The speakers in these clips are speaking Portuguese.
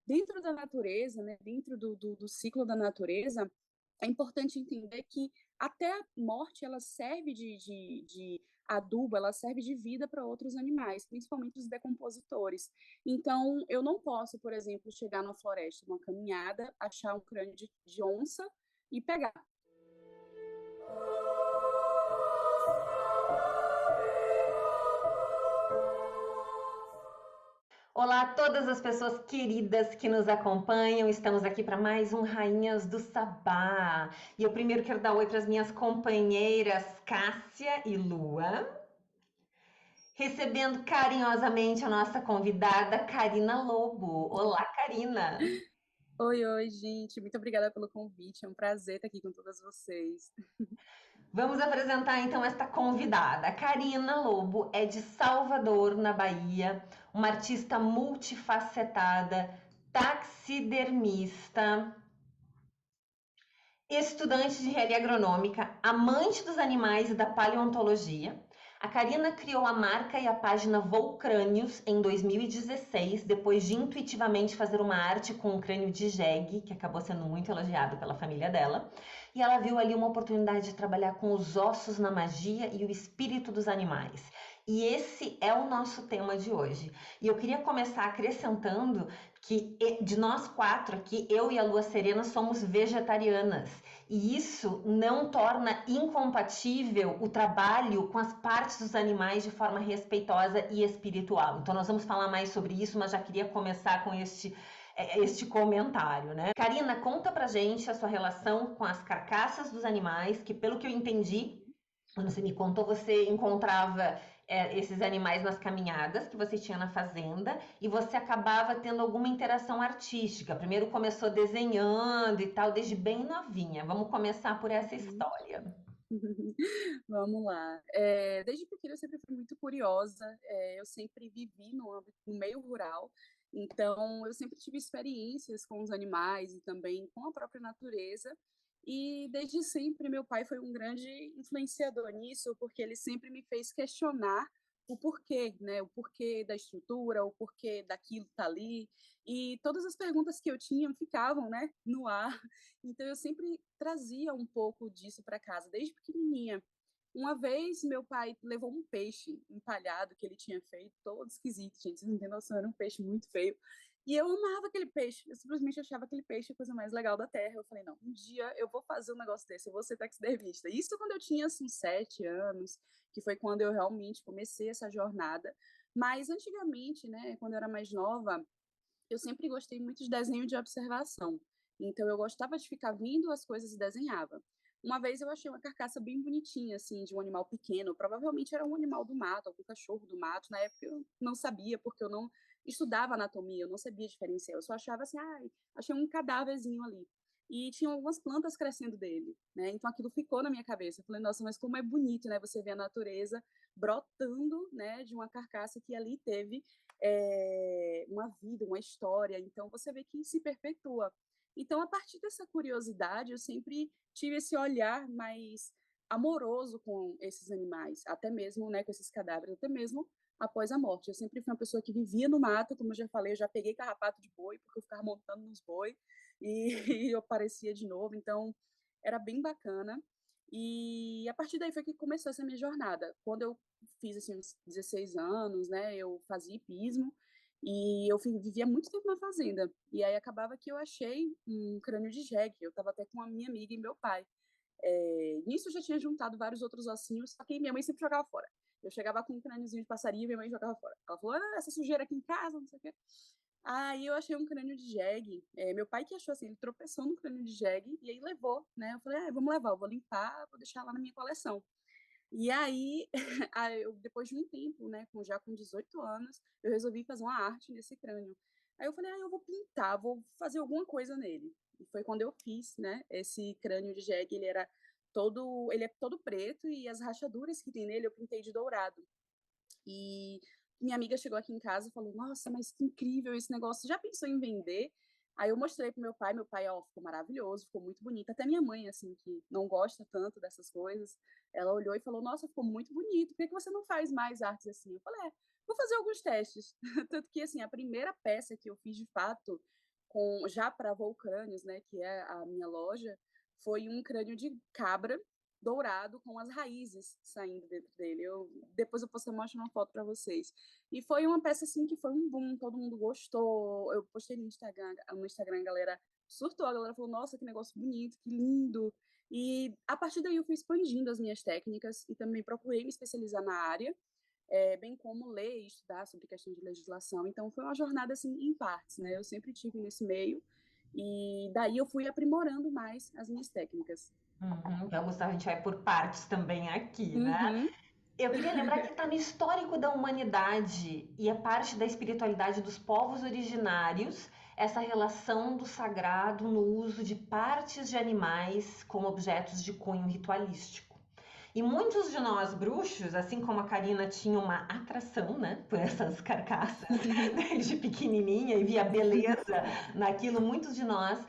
dentro da natureza, né, dentro do ciclo da natureza, é importante entender que até a morte ela serve de adubo, ela serve de vida para outros animais, principalmente os decompositores. Então, eu não posso, por exemplo, chegar na floresta, numa caminhada, achar um crânio de onça e pegar. Olá a todas as pessoas queridas que nos acompanham. Estamos aqui para mais um Rainhas do Sabá. E eu primeiro quero dar oi para as minhas companheiras Cássia e Lua, recebendo carinhosamente a nossa convidada Karina Lobo. Olá, Karina. Oi, oi, gente. Muito obrigada pelo convite. É um prazer estar aqui com todas vocês. Vamos apresentar então esta convidada. A Karina Lobo é de Salvador, na Bahia, uma artista multifacetada, taxidermista, estudante de engenharia agronômica, amante dos animais e da paleontologia. A Karina criou a marca e a página Volcrânios em 2016, depois de intuitivamente fazer uma arte com um crânio de jegue, que acabou sendo muito elogiado pela família dela. E ela viu ali uma oportunidade de trabalhar com os ossos na magia e o espírito dos animais. E esse é o nosso tema de hoje. E eu queria começar acrescentando que de nós quatro aqui, eu e a Lua Serena somos vegetarianas. E isso não torna incompatível o trabalho com as partes dos animais de forma respeitosa e espiritual. Então nós vamos falar mais sobre isso, mas já queria começar com este comentário, né? Karina, conta pra gente a sua relação com as carcaças dos animais, que pelo que eu entendi, quando você me contou, você encontrava esses animais nas caminhadas que você tinha na fazenda e você acabava tendo alguma interação artística. Primeiro começou desenhando e tal, desde bem novinha. Vamos começar por essa Uhum. história. Vamos lá. Desde pequena eu sempre fui muito curiosa, eu sempre vivi no meio rural, então eu sempre tive experiências com os animais e também com a própria natureza, e desde sempre meu pai foi um grande influenciador nisso, porque ele sempre me fez questionar o porquê, né? O porquê da estrutura, o porquê daquilo tá ali, e todas as perguntas que eu tinha ficavam, né, no ar. Então eu sempre trazia um pouco disso para casa, desde pequenininha. Uma vez meu pai levou um peixe empalhado que ele tinha feito, todo esquisito, gente, vocês não têm noção, era um peixe muito feio. E eu amava aquele peixe, eu simplesmente achava aquele peixe a coisa mais legal da terra. Eu falei, não, um dia eu vou fazer um negócio desse, eu vou ser taxidermista. Isso quando eu tinha, assim, 7 anos, que foi quando eu realmente comecei essa jornada. Mas antigamente, né, quando eu era mais nova, eu sempre gostei muito de desenho de observação. Então eu gostava de ficar vendo as coisas e desenhava. Uma vez eu achei uma carcaça bem bonitinha, assim, de um animal pequeno. Provavelmente era um animal do mato, algum cachorro do mato. Na época eu não sabia, porque eu não estudava anatomia, eu não sabia diferenciar. Eu só achava assim, achei um cadáverzinho ali. E tinha algumas plantas crescendo dele, né? Então aquilo ficou na minha cabeça. Eu falei, nossa, mas como é bonito, né? Você vê a natureza brotando, né, de uma carcaça que ali teve uma vida, uma história. Então você vê que se perpetua. Então, a partir dessa curiosidade, eu sempre tive esse olhar mais amoroso com esses animais, até mesmo, né, com esses cadáveres, até mesmo após a morte. Eu sempre fui uma pessoa que vivia no mato, como eu já falei, eu já peguei carrapato de boi, porque eu ficava montando nos boi e, e eu aparecia de novo, então era bem bacana. E a partir daí foi que começou essa minha jornada. Quando eu fiz assim, uns 16 anos, né, eu fazia hipismo, e eu vivia muito tempo na fazenda. E aí acabava que eu achei um crânio de jegue. Eu estava até com a minha amiga e meu pai. Nisso eu já tinha juntado vários outros ossinhos, só que minha mãe sempre jogava fora. Eu chegava com um crâniozinho de passarinho e minha mãe jogava fora. Ela falou, essa sujeira aqui em casa, não sei o quê. Aí eu achei um crânio de jegue. Meu pai que achou assim, ele tropeçou no crânio de jegue e aí levou, né? Eu falei, vamos levar, eu vou limpar, vou deixar lá na minha coleção. E aí, depois de um tempo, né, já com 18 anos, eu resolvi fazer uma arte nesse crânio. Aí eu falei, eu vou pintar, vou fazer alguma coisa nele. E foi quando eu fiz, né, esse crânio de jegue, ele é todo preto e as rachaduras que tem nele eu pintei de dourado. E minha amiga chegou aqui em casa e falou, nossa, mas que incrível esse negócio, já pensou em vender? Aí eu mostrei pro meu pai, ó, ficou maravilhoso, ficou muito bonito. Até minha mãe, assim, que não gosta tanto dessas coisas, ela olhou e falou, nossa, ficou muito bonito, por que você não faz mais artes assim? Eu falei, vou fazer alguns testes. Tanto que, assim, a primeira peça que eu fiz de fato já para Volcrânios, né, que é a minha loja, foi um crânio de cabra dourado com as raízes saindo dentro dele. Depois eu posso mostrar uma foto para vocês. E foi uma peça assim que foi um boom, todo mundo gostou. Eu postei no Instagram, a galera surtou, a galera falou: "Nossa, que negócio bonito, que lindo". E a partir daí eu fui expandindo as minhas técnicas e também procurei me especializar na área, bem como ler e estudar sobre questão de legislação. Então foi uma jornada assim em partes, né? Eu sempre tive nesse meio e daí eu fui aprimorando mais as minhas técnicas. Então, Gustavo, a gente vai por partes também aqui, né? Uhum. Eu queria lembrar que está no histórico da humanidade e é parte da espiritualidade dos povos originários essa relação do sagrado no uso de partes de animais como objetos de cunho ritualístico. E muitos de nós bruxos, assim como a Karina tinha uma atração, né, por essas carcaças desde pequenininha e via beleza naquilo, muitos de nós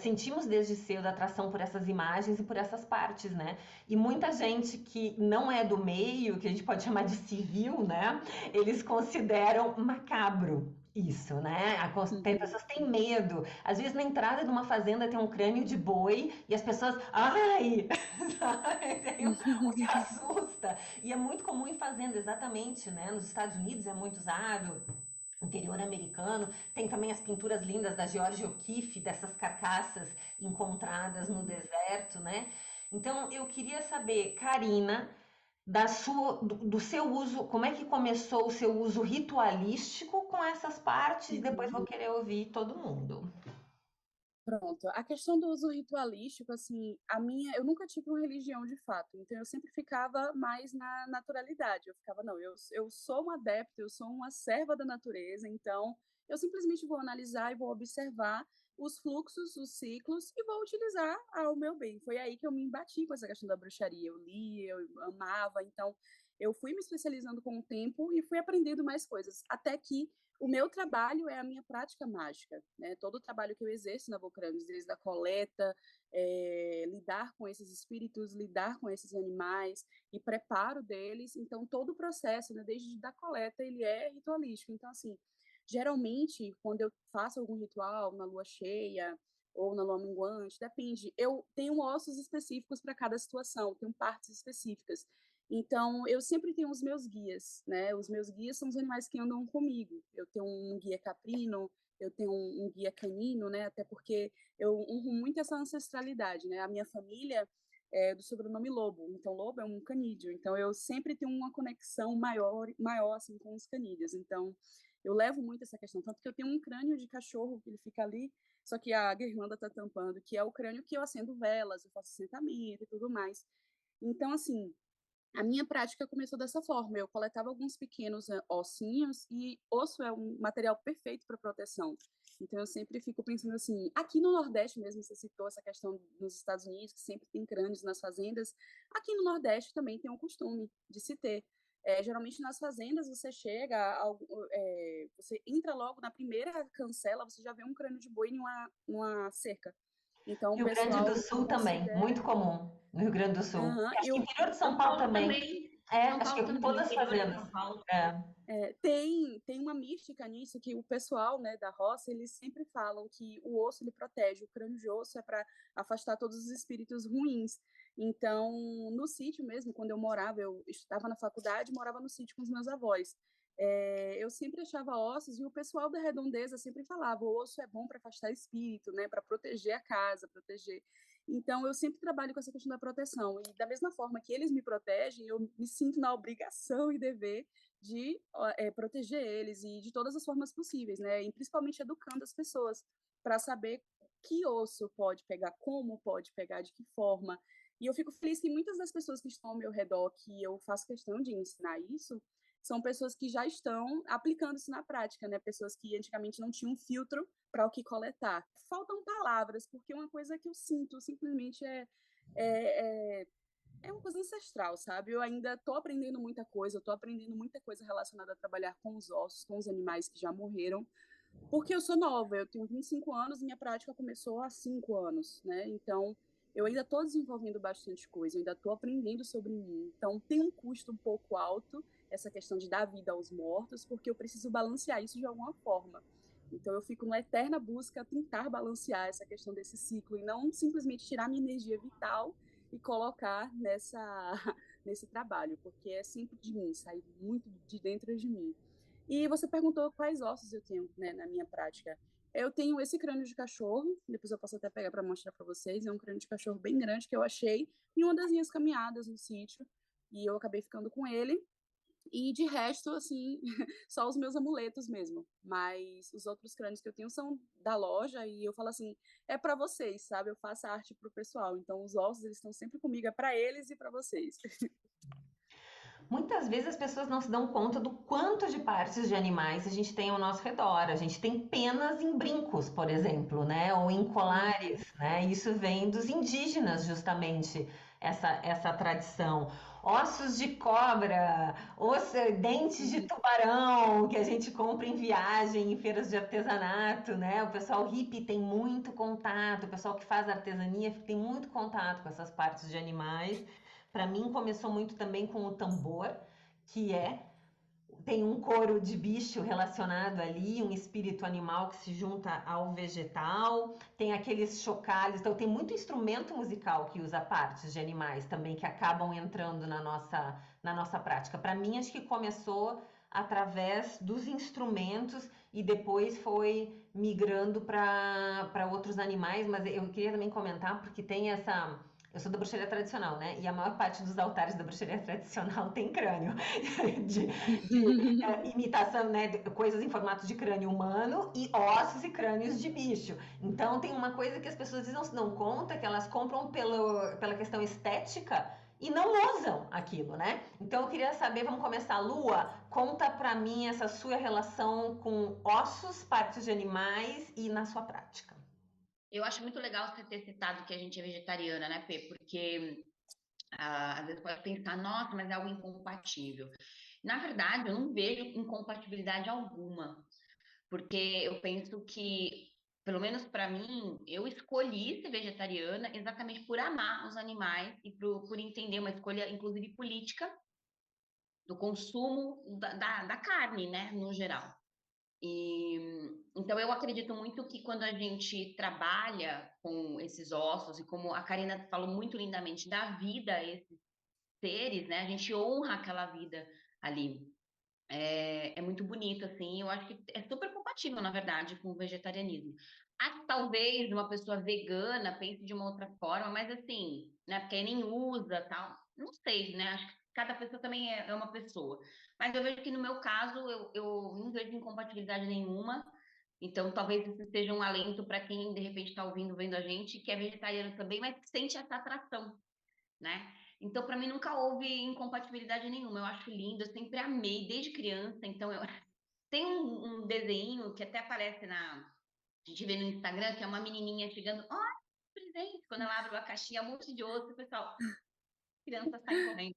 sentimos desde cedo atração por essas imagens e por essas partes, né? E muita gente que não é do meio, que a gente pode chamar de civil, né? Eles consideram macabro isso, né? Tem pessoas que têm medo. Às vezes na entrada de uma fazenda tem um crânio de boi e as pessoas, ai, tem o que assusta. E é muito comum em fazenda, exatamente, né? Nos Estados Unidos é muito usado, interior americano, tem também as pinturas lindas da Georgia O'Keeffe, dessas carcaças encontradas no deserto, né? Então, eu queria saber, Karina, do seu uso, como é que começou o seu uso ritualístico com essas partes? Depois vou querer ouvir todo mundo. Pronto. A questão do uso ritualístico, assim, eu nunca tive uma religião de fato, então eu sempre ficava mais na naturalidade. Eu ficava, não, eu sou uma adepta, eu sou uma serva da natureza, então eu simplesmente vou analisar e vou observar os fluxos, os ciclos e vou utilizar ao meu bem. Foi aí que eu me embati com essa questão da bruxaria. Eu li, eu amava, então eu fui me especializando com o tempo e fui aprendendo mais coisas, até que o meu trabalho é a minha prática mágica, né? Todo o trabalho que eu exerço na Volcrânios, desde a coleta, lidar com esses espíritos, lidar com esses animais e preparo deles. Então, todo o processo, né, desde da coleta, ele é ritualístico. Então, assim, geralmente, quando eu faço algum ritual na lua cheia ou na lua minguante, depende. Eu tenho ossos específicos para cada situação, tenho partes específicas. Então, eu sempre tenho os meus guias, né? Os meus guias são os animais que andam comigo. Eu tenho um guia caprino, eu tenho um guia canino, né? Até porque eu honro muito essa ancestralidade, né? A minha família é do sobrenome Lobo, então Lobo é um canídeo. Então, eu sempre tenho uma conexão maior assim, com os canídeos. Então, eu levo muito essa questão. Tanto que eu tenho um crânio de cachorro que ele fica ali, só que a guirlanda está tampando, que é o crânio que eu acendo velas, eu faço assentamento e tudo mais. Então, assim, a minha prática começou dessa forma. Eu coletava alguns pequenos ossinhos e osso é um material perfeito para proteção. Então eu sempre fico pensando assim, aqui no Nordeste mesmo, você citou essa questão nos Estados Unidos, que sempre tem crânios nas fazendas. Aqui no Nordeste também tem um costume de se ter. Geralmente nas fazendas você chega, você entra logo na primeira cancela, você já vê um crânio de boi numa cerca. Então o Rio Grande do pessoal Sul também, considera. muito comum no Rio Grande do Sul. Uhum, E acho e que o, interior de São São Paulo Paulo também. também. É, São acho que Paulo em também, todas as interior de fazendas. São Paulo. É. tem uma mística nisso que o pessoal, né, da roça, eles sempre falam que o osso ele protege, o crânio de osso é para afastar todos os espíritos ruins. Então, no sítio mesmo, quando eu morava, eu estava na faculdade, morava no sítio com os meus avós. Eu sempre achava ossos e o pessoal da redondeza sempre falava, o osso é bom para afastar espírito, né, para proteger a casa, proteger. Então, eu sempre trabalho com essa questão da proteção. E da mesma forma que eles me protegem, eu me sinto na obrigação e dever de proteger eles e de todas as formas possíveis, né? E principalmente educando as pessoas para saber que osso pode pegar, como pode pegar, de que forma. E eu fico feliz que muitas das pessoas que estão ao meu redor, que eu faço questão de ensinar isso, são pessoas que já estão aplicando isso na prática, né? Pessoas que antigamente não tinham filtro para o que coletar. Faltam palavras, porque uma coisa que eu sinto simplesmente é, é uma coisa ancestral, sabe? Eu ainda estou aprendendo muita coisa, eu estou aprendendo muita coisa relacionada a trabalhar com os ossos, com os animais que já morreram, porque eu sou nova, eu tenho 25 anos e minha prática começou há 5 anos, né? Então, eu ainda estou desenvolvendo bastante coisa, eu ainda estou aprendendo sobre mim. Então, tem um custo um pouco alto essa questão de dar vida aos mortos, porque eu preciso balancear isso de alguma forma. Então eu fico numa eterna busca a tentar balancear essa questão desse ciclo e não simplesmente tirar minha energia vital e colocar nesse trabalho, porque é sempre de mim, sai muito de dentro de mim. E você perguntou quais ossos eu tenho, né, na minha prática. Eu tenho esse crânio de cachorro, depois eu posso até pegar para mostrar para vocês. É um crânio de cachorro bem grande que eu achei em uma das minhas caminhadas no sítio, e eu acabei ficando com ele. E de resto, assim, só os meus amuletos mesmo. Mas os outros crânios que eu tenho são da loja e eu falo assim, é para vocês, sabe? Eu faço a arte pro pessoal. Então os ossos, eles estão sempre comigo, é para eles e para vocês. Muitas vezes as pessoas não se dão conta do quanto de partes de animais a gente tem ao nosso redor. A gente tem penas em brincos, por exemplo, né? Ou em colares, Uhum, né? Isso vem dos indígenas, justamente, essa tradição. Ossos de cobra, dentes de uhum, tubarão que a gente compra em viagem, em feiras de artesanato, né? O pessoal hippie tem muito contato, o pessoal que faz artesania tem muito contato com essas partes de animais. Para mim começou muito também com o tambor, que tem um couro de bicho relacionado ali, um espírito animal que se junta ao vegetal, tem aqueles chocalhos, então tem muito instrumento musical que usa partes de animais também que acabam entrando na nossa prática. Para mim, acho que começou através dos instrumentos e depois foi migrando para outros animais, mas eu queria também comentar porque tem essa. Eu sou da bruxaria tradicional, né? E a maior parte dos altares da bruxaria tradicional tem crânio de, imitação, né, de coisas em formato de crânio humano e ossos e crânios de bicho. Então tem uma coisa que as pessoas não se dão conta, que elas compram pela questão estética e não usam aquilo, né? Então eu queria saber, vamos começar, Lua, conta pra mim essa sua relação com ossos, partes de animais e na sua prática. Eu acho muito legal você ter citado que a gente é vegetariana, né, Pê? Porque às vezes pode pensar, nossa, mas é algo incompatível. Na verdade, eu não vejo incompatibilidade alguma, porque eu penso que, pelo menos para mim, eu escolhi ser vegetariana exatamente por amar os animais e por entender uma escolha, inclusive política, do consumo da carne, né, no geral. E então eu acredito muito que quando a gente trabalha com esses ossos e como a Karina falou muito lindamente da vida a esses seres, né? A gente honra aquela vida ali. É muito bonito, assim. Eu acho que é super compatível, na verdade, com o vegetarianismo. Talvez uma pessoa vegana pense de uma outra forma, mas assim, né? Porque aí nem usa, tal. Não sei, né? Acho que cada pessoa também é uma pessoa. Mas eu vejo que no meu caso, eu não vejo incompatibilidade nenhuma. Então, talvez isso seja um alento para quem de repente está ouvindo, vendo a gente, que é vegetariano também, mas sente essa atração, né? Então, para mim, nunca houve incompatibilidade nenhuma. Eu acho lindo, eu sempre amei desde criança. Então, tem um desenho que até aparece a gente vê no Instagram, que é uma menininha chegando, olha, presente, quando ela abre uma caixinha, um monte de osso, o pessoal, criança sai correndo.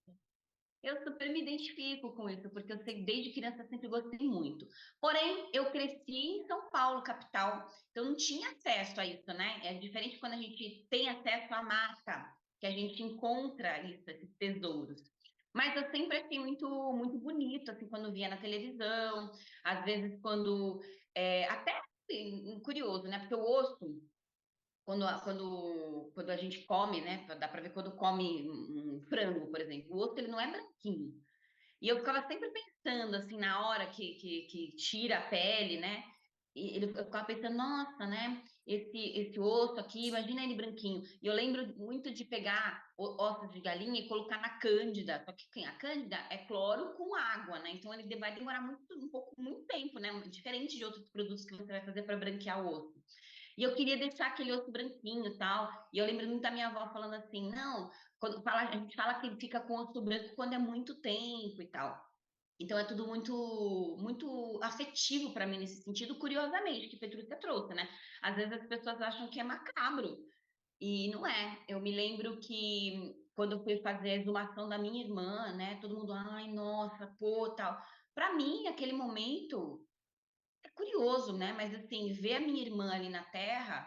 Eu super me identifico com isso, porque eu sei, desde criança sempre gostei muito. Porém, eu cresci em São Paulo, capital, então não tinha acesso a isso, né? É diferente quando a gente tem acesso à mata, que a gente encontra isso, esses tesouros. Mas eu sempre achei muito, muito bonito, assim, quando via na televisão, às vezes quando, até assim, curioso, né? Porque o osso, quando a gente come, né? Dá para ver quando come um frango, por exemplo, o osso ele não é branquinho. E eu ficava sempre pensando, assim, na hora que tira a pele, né? Eu ficava pensando, nossa, né? Esse osso aqui, imagina ele branquinho. E eu lembro muito de pegar ossos de galinha e colocar na cândida. Só que a cândida é cloro com água, né? Então ele vai demorar muito tempo, né? Diferente de outros produtos que você vai fazer para branquear o osso. E eu queria deixar aquele osso branquinho e tal. E eu lembro muito da minha avó falando assim, não, a gente fala que ele fica com osso branco quando é muito tempo e tal. Então é tudo muito muito afetivo para mim nesse sentido, curiosamente, que Petrúcia trouxe, né? Às vezes as pessoas acham que é macabro e não é. Eu me lembro que quando eu fui fazer a exumação da minha irmã, né? Todo mundo, ai, nossa, pô, tal. Para mim, aquele momento é curioso, né? Mas assim, ver a minha irmã ali na terra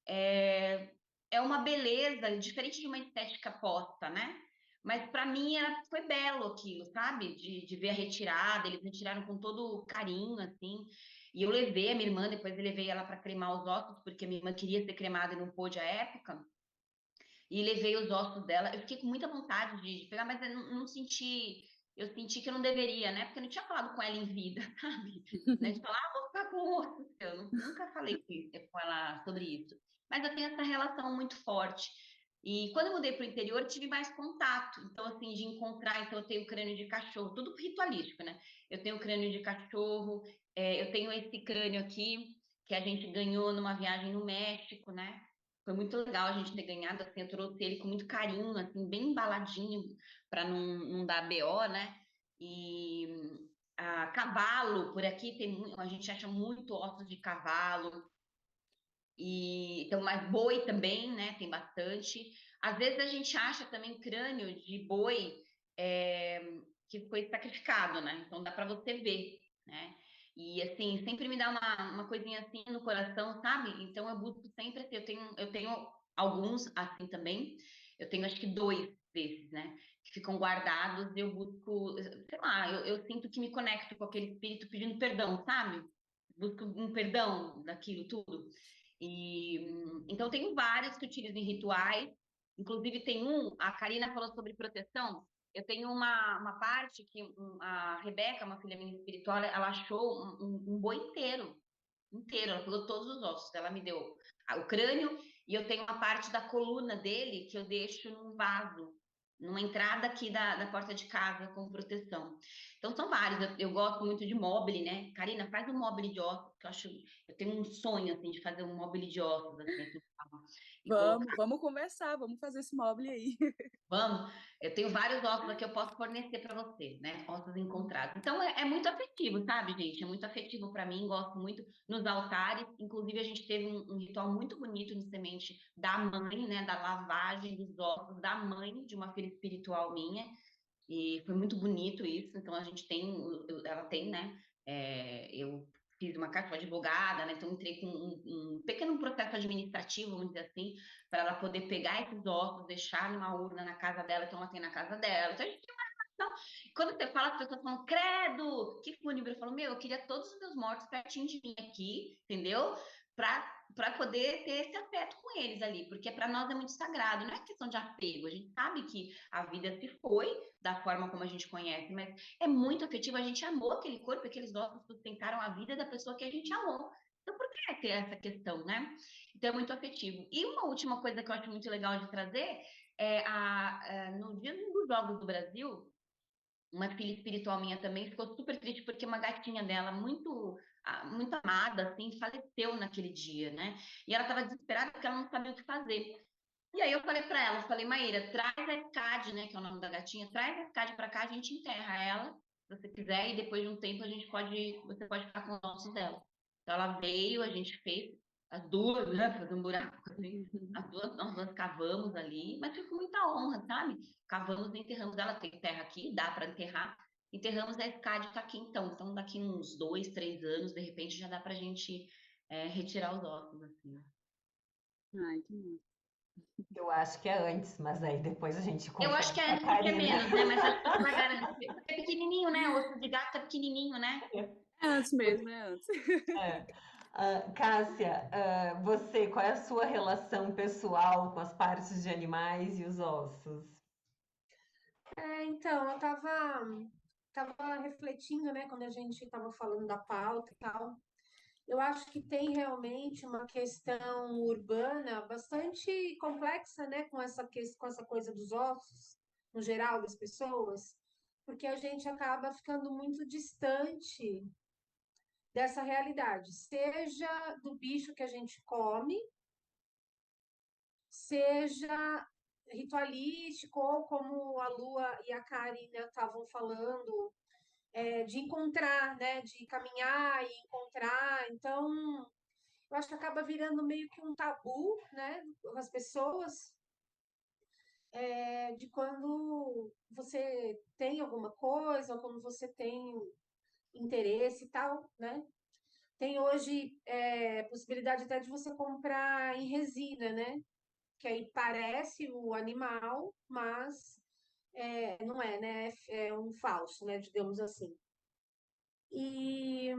é, é uma beleza, diferente de uma estética posta, né? Mas para mim foi belo aquilo, sabe? De ver a retirada, eles retiraram com todo carinho, assim. E eu levei a minha irmã, depois eu levei ela para cremar os ossos, porque a minha irmã queria ser cremada e não pôde à época. E levei os ossos dela. Eu fiquei com muita vontade de pegar, mas eu não senti. Eu senti que eu não deveria, né? Porque eu não tinha falado com ela em vida, sabe? Né? De falar, vou ficar com o osso. Nunca falei com ela sobre isso. Mas eu tenho essa relação muito forte. E quando eu mudei para o interior, tive mais contato. Então, assim, de encontrar. Então, eu tenho crânio de cachorro, tudo ritualístico, né? Eu tenho crânio de cachorro, eu tenho esse crânio aqui, que a gente ganhou numa viagem no México, né? Foi muito legal a gente ter ganhado, assim, eu trouxe ele com muito carinho, assim, bem embaladinho, para não dar BO, né? E cavalo, por aqui a gente acha muito ossos de cavalo, e então, mas boi também, né? Tem bastante. Às vezes a gente acha também crânio de boi é, que foi sacrificado, né? Então dá para você ver, né? E assim, sempre me dá uma coisinha assim no coração, sabe? Então eu busco sempre ter. Eu tenho alguns assim também. Eu tenho acho que dois desses, né? Que ficam guardados e eu busco, sei lá, eu sinto que me conecto com aquele espírito pedindo perdão, sabe? Busco um perdão daquilo tudo. Então, tenho vários que utilizo em rituais. Inclusive, tem a Karina falou sobre proteção. Eu tenho uma parte que a Rebeca, uma filha minha espiritual, ela achou um boi inteiro. Ela pegou todos os ossos. Ela me deu o crânio e eu tenho uma parte da coluna dele que eu deixo num vaso, numa entrada aqui da porta de casa com proteção. Então são vários. Eu gosto muito de mobile, né? Karina, faz um mobile de ossos, que eu tenho um sonho assim de fazer um mobile de ossos assim, e colocar. Vamos conversar, vamos fazer esse móvel aí. Vamos, eu tenho vários ossos aqui, eu posso fornecer para você, né? Ossos encontrados. Então é muito afetivo, sabe, gente? É muito afetivo para mim, gosto muito nos altares. Inclusive, a gente teve um ritual muito bonito no semente da mãe, né? Da lavagem dos ossos da mãe de uma filha espiritual minha. E foi muito bonito isso. Então, a gente tem, ela tem, né? Eu fiz uma carta de advogada, né? Então, entrei com um pequeno processo administrativo, vamos dizer assim, para ela poder pegar esses ossos, deixar numa urna na casa dela, que ela tem na casa dela. Então, a gente tem uma relação. Quando você fala, as pessoas falam, credo, que fúnebre. Eu falo, meu, eu queria todos os meus mortos pertinho de mim aqui, entendeu? Para poder ter esse afeto com eles ali, porque para nós é muito sagrado, não é questão de apego, a gente sabe que a vida se foi da forma como a gente conhece, mas é muito afetivo, a gente amou aquele corpo, aqueles ossos sustentaram a vida da pessoa que a gente amou. Então, por que ter essa questão, né? Então, é muito afetivo. E uma última coisa que eu acho muito legal de trazer no dia dos Jogos do Brasil, uma filha espiritual minha também ficou super triste porque uma gatinha dela, muito amada, assim, faleceu naquele dia, né? E ela estava desesperada porque ela não sabia o que fazer. E aí eu falei para ela, falei, Maíra, traz a SCAD, né, que é o nome da gatinha, traz a SCAD para cá, a gente enterra ela, se você quiser, e depois de um tempo você pode ficar com os ossos dela. Então ela veio, a gente fez as duas, né, fazer um buraco, assim, nós duas cavamos ali, mas foi com muita honra, sabe? Cavamos e enterramos ela, tem terra aqui, dá para enterrar, enterramos a SCAD tá aqui então daqui uns 2, 3 anos, de repente já dá pra gente retirar os ossos, assim. Ai, que massa. Eu acho que é antes, mas aí depois a gente Eu acho confere que é com a antes porque é Karina. menos, né? Mas acho que você vai garantir. Porque é pequenininho, né? O osso de gato é pequenininho, né? É antes mesmo, é antes. É. Cássia, você, qual é a sua relação pessoal com as partes de animais e os ossos? Então, eu tava refletindo, né, quando a gente tava falando da pauta e tal. Eu acho que tem realmente uma questão urbana bastante complexa, né, com essa coisa dos ossos, no geral, das pessoas, porque a gente acaba ficando muito distante dessa realidade, seja do bicho que a gente come, seja ritualístico, ou como a Lua e a Karina estavam falando, de encontrar, né, de caminhar e encontrar. Então, eu acho que acaba virando meio que um tabu, né, as pessoas, de quando você tem alguma coisa, ou quando você tem interesse e tal, né? Tem hoje possibilidade até de você comprar em resina, né? Que aí parece o animal, mas não é, né? É um falso, né? Digamos assim. E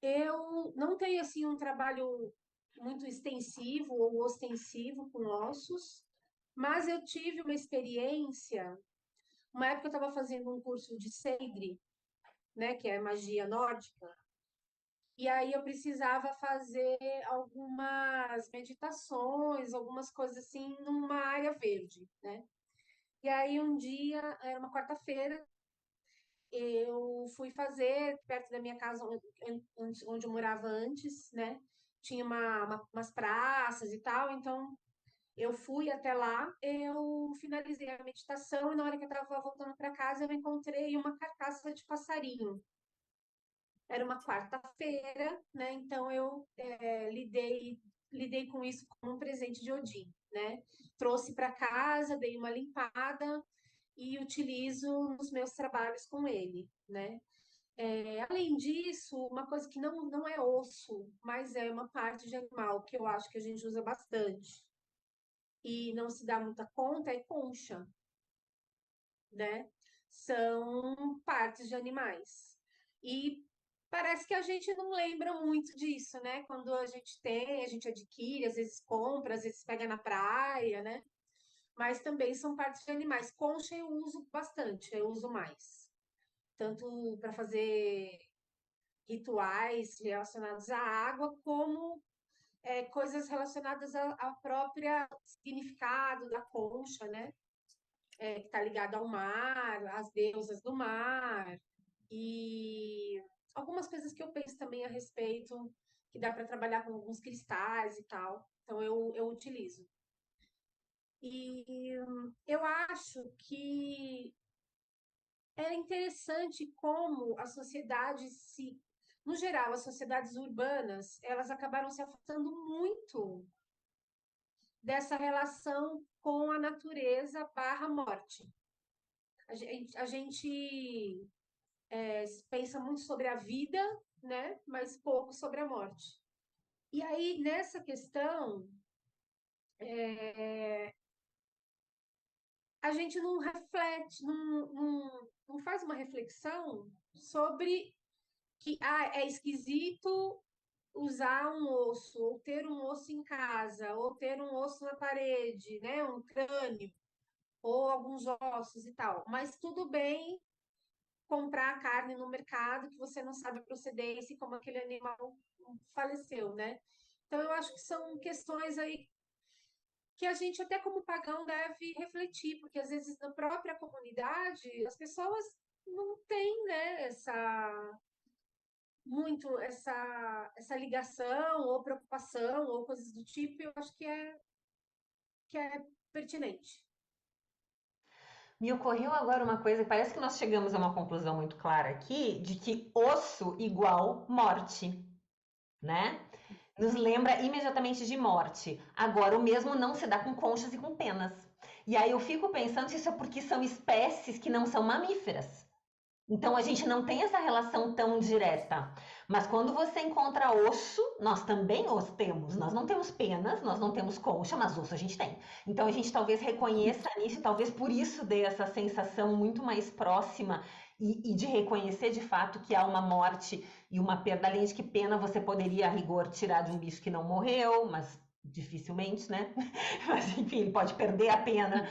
Eu não tenho assim um trabalho muito extensivo ou ostensivo com ossos, mas eu tive uma experiência. Uma época eu estava fazendo um curso de Seidri, né, que é magia nórdica, e aí eu precisava fazer algumas meditações, algumas coisas assim, numa área verde, né? E aí um dia, era uma quarta-feira, eu fui fazer perto da minha casa, onde eu morava antes, né? Tinha umas praças e tal, então eu fui até lá, eu finalizei a meditação e na hora que eu estava voltando para casa, eu encontrei uma carcaça de passarinho. Era uma quarta-feira, né? Então eu lidei com isso como um presente de Odin, né? Trouxe para casa, dei uma limpada e utilizo nos meus trabalhos com ele, né? Além disso, uma coisa que não é osso, mas é uma parte de animal que eu acho que a gente usa bastante e não se dá muita conta é concha, né? São partes de animais. E parece que a gente não lembra muito disso, né? Quando a gente tem, a gente adquire, às vezes compra, às vezes pega na praia, né? Mas também são partes de animais. Concha eu uso bastante, eu uso mais. Tanto para fazer rituais relacionados à água, como coisas relacionadas ao próprio significado da concha, né? Que está ligado ao mar, às deusas do mar, e algumas coisas que eu penso também a respeito, que dá para trabalhar com alguns cristais e tal. Então eu utilizo. E eu acho que é interessante como a sociedade no geral, as sociedades urbanas, elas acabaram se afastando muito dessa relação com a natureza barra morte. A gente pensa muito sobre a vida, né? Mas pouco sobre a morte. E aí, nessa questão, a gente não reflete, não faz uma reflexão sobre que é esquisito usar um osso, ou ter um osso em casa, ou ter um osso na parede, né? Um crânio, ou alguns ossos e tal. Mas tudo bem comprar carne no mercado que você não sabe a procedência e como aquele animal faleceu, né? Então, eu acho que são questões aí que a gente, até como pagão, deve refletir, porque às vezes na própria comunidade as pessoas não têm, né, essa ligação ou preocupação ou coisas do tipo, e eu acho que é pertinente. Me ocorreu agora uma coisa, parece que nós chegamos a uma conclusão muito clara aqui, de que osso igual morte, né? Nos lembra imediatamente de morte. Agora, o mesmo não se dá com conchas e com penas. E aí eu fico pensando se isso é porque são espécies que não são mamíferas. Então a gente não tem essa relação tão direta. Mas quando você encontra osso, nós também os temos. Nós não temos penas, nós não temos concha, mas osso a gente tem. Então a gente talvez reconheça nisso, talvez por isso dê essa sensação muito mais próxima e de reconhecer de fato que há uma morte e uma perda. Além de que pena você poderia, a rigor, tirar de um bicho que não morreu, mas dificilmente, né? Mas enfim, ele pode perder a pena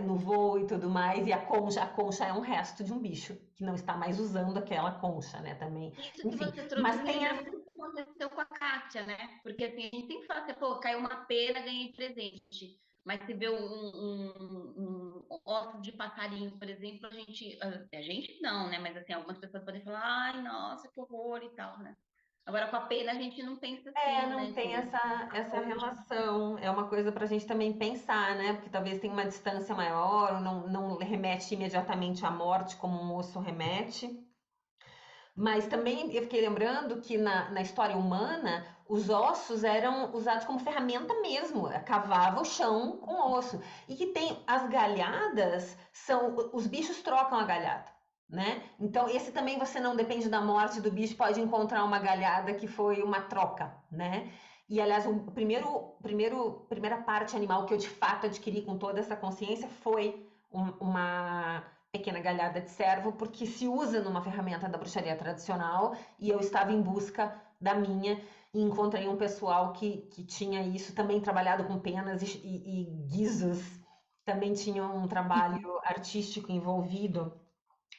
no voo e tudo mais, e a concha é um resto de um bicho que não está mais usando aquela concha, né, também. Isso que Enfim, você trouxe mas me tem lembra muito o que aconteceu com a Kátia, né? Porque assim, a gente sempre fala assim, pô, caiu uma pena, ganhei presente. Mas se vê um osso de passarinho, por exemplo, a gente não, né? Mas assim, algumas pessoas podem falar, ai, nossa, que horror e tal, né? Agora com a pena a gente não pensa assim, não né? tem essa relação. É uma coisa para a gente também pensar, né? Porque talvez tenha uma distância maior, ou não remete imediatamente à morte como um osso remete. Mas também eu fiquei lembrando que na história humana, os ossos eram usados como ferramenta mesmo, cavava o chão com osso. E que tem as galhadas, os bichos trocam a galhada, né? Então esse também você não depende da morte do bicho, pode encontrar uma galhada que foi uma troca, né? E aliás, primeira parte animal que eu de fato adquiri com toda essa consciência foi uma pequena galhada de cervo, porque se usa numa ferramenta da bruxaria tradicional, e eu estava em busca da minha, e encontrei um pessoal que tinha isso, também trabalhado com penas e guizos, também tinha um trabalho artístico envolvido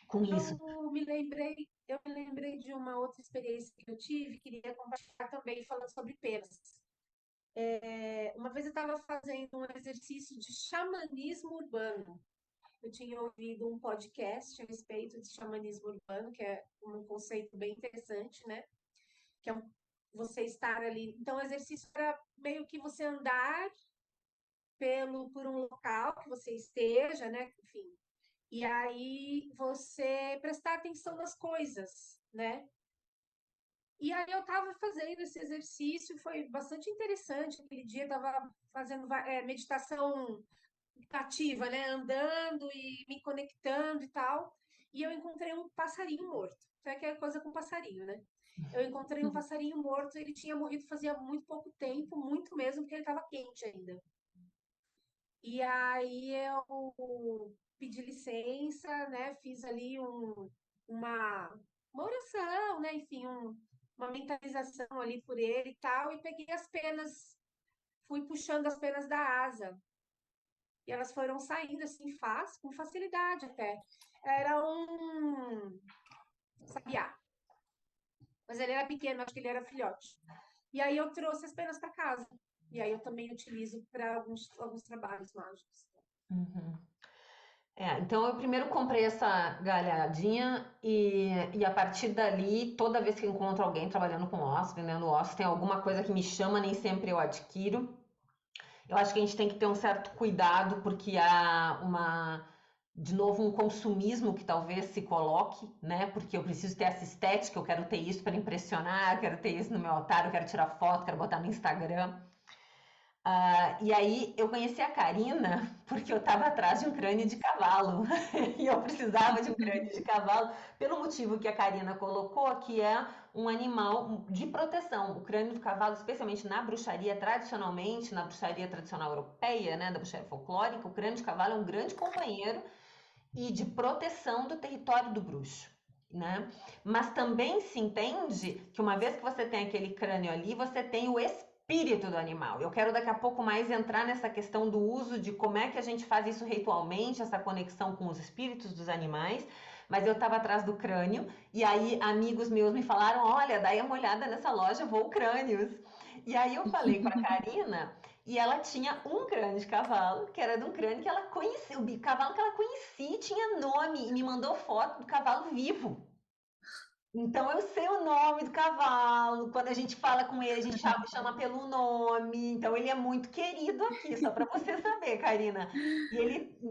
com isso. Eu me lembrei de uma outra experiência que eu tive, queria compartilhar também falando sobre penas. Uma vez eu estava fazendo um exercício de xamanismo urbano. Eu tinha ouvido um podcast a respeito de xamanismo urbano, que é um conceito bem interessante, né? Que é você estar ali. Então, o exercício era meio que você andar por um local que você esteja, né? Enfim. E aí você prestar atenção nas coisas, né? E aí eu estava fazendo esse exercício, foi bastante interessante. Aquele dia eu estava fazendo meditação ativa, né? Andando e me conectando e tal. E eu encontrei um passarinho morto. Então é aquela coisa com passarinho, né? Eu encontrei um passarinho morto, ele tinha morrido fazia muito pouco tempo, muito mesmo, porque ele estava quente ainda. E aí eu pedi licença, né? Fiz ali uma oração, né? Enfim, uma mentalização ali por ele e tal, e peguei as penas, fui puxando as penas da asa. E elas foram saindo assim, com facilidade até. Era um sabiá, mas ele era pequeno, acho que ele era filhote. E aí eu trouxe as penas para casa. E aí eu também utilizo para alguns trabalhos mágicos. Uhum. Então eu primeiro comprei essa galhadinha e a partir dali, toda vez que eu encontro alguém trabalhando com ossos, vendendo ossos, tem alguma coisa que me chama, nem sempre eu adquiro. Eu acho que a gente tem que ter um certo cuidado, porque há de novo, um consumismo que talvez se coloque, né? Porque eu preciso ter essa estética, eu quero ter isso para impressionar, eu quero ter isso no meu altar, eu quero tirar foto, quero botar no Instagram. E aí eu conheci a Karina porque eu estava atrás de um crânio de cavalo e eu precisava de um crânio de cavalo pelo motivo que a Karina colocou, que é um animal de proteção. O crânio do cavalo, especialmente na bruxaria tradicionalmente, na bruxaria tradicional europeia, né, da bruxaria folclórica, o crânio de cavalo é um grande companheiro e de proteção do território do bruxo. Né? Mas também se entende que uma vez que você tem aquele crânio ali, você tem o espírito do animal. Eu quero daqui a pouco mais entrar nessa questão do uso de como é que a gente faz isso ritualmente, essa conexão com os espíritos dos animais, mas eu estava atrás do crânio e aí amigos meus me falaram, olha, dá uma olhada nessa loja Vou Crânios. E aí eu falei com a Karina e ela tinha um crânio de cavalo, que era de um crânio que ela conhecia, o cavalo que ela conhecia tinha nome e me mandou foto do cavalo vivo. Então eu sei o nome do cavalo. Quando a gente fala com ele, a gente chama pelo nome. Então ele é muito querido aqui, só para você saber, Karina. E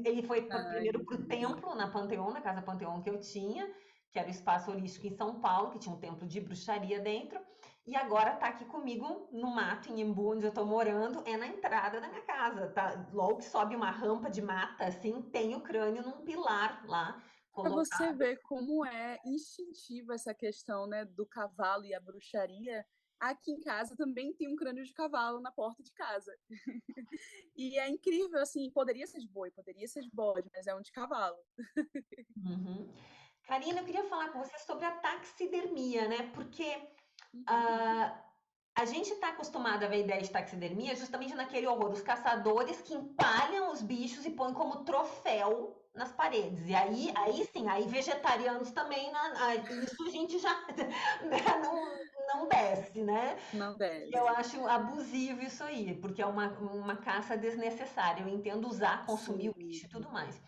ele foi primeiro para o templo, na Panteão, na Casa Panteão que eu tinha, que era o espaço holístico em São Paulo, que tinha um templo de bruxaria dentro. E agora está aqui comigo no mato, em Embu, onde eu estou morando, é na entrada da minha casa. Tá? Logo que sobe uma rampa de mata, assim, tem o crânio num pilar lá Para você colocado. ver como é instintiva essa questão, né, do cavalo e a bruxaria. Aqui em casa também tem um crânio de cavalo na porta de casa. E é incrível, assim, poderia ser de boi, poderia ser de bode, mas é um de cavalo. Uhum. Karina, eu queria falar com você sobre a taxidermia, né? Porque Uhum. ah, a gente está acostumado a ver a ideia de taxidermia justamente naquele horror, os caçadores que empalham os bichos e põem como troféu nas paredes. E aí sim, aí vegetarianos também, isso a gente já né, não desce, né? Não E eu desce. acho abusivo isso aí, porque é uma caça desnecessária. Eu entendo usar, consumir o Sim. bicho e tudo mais.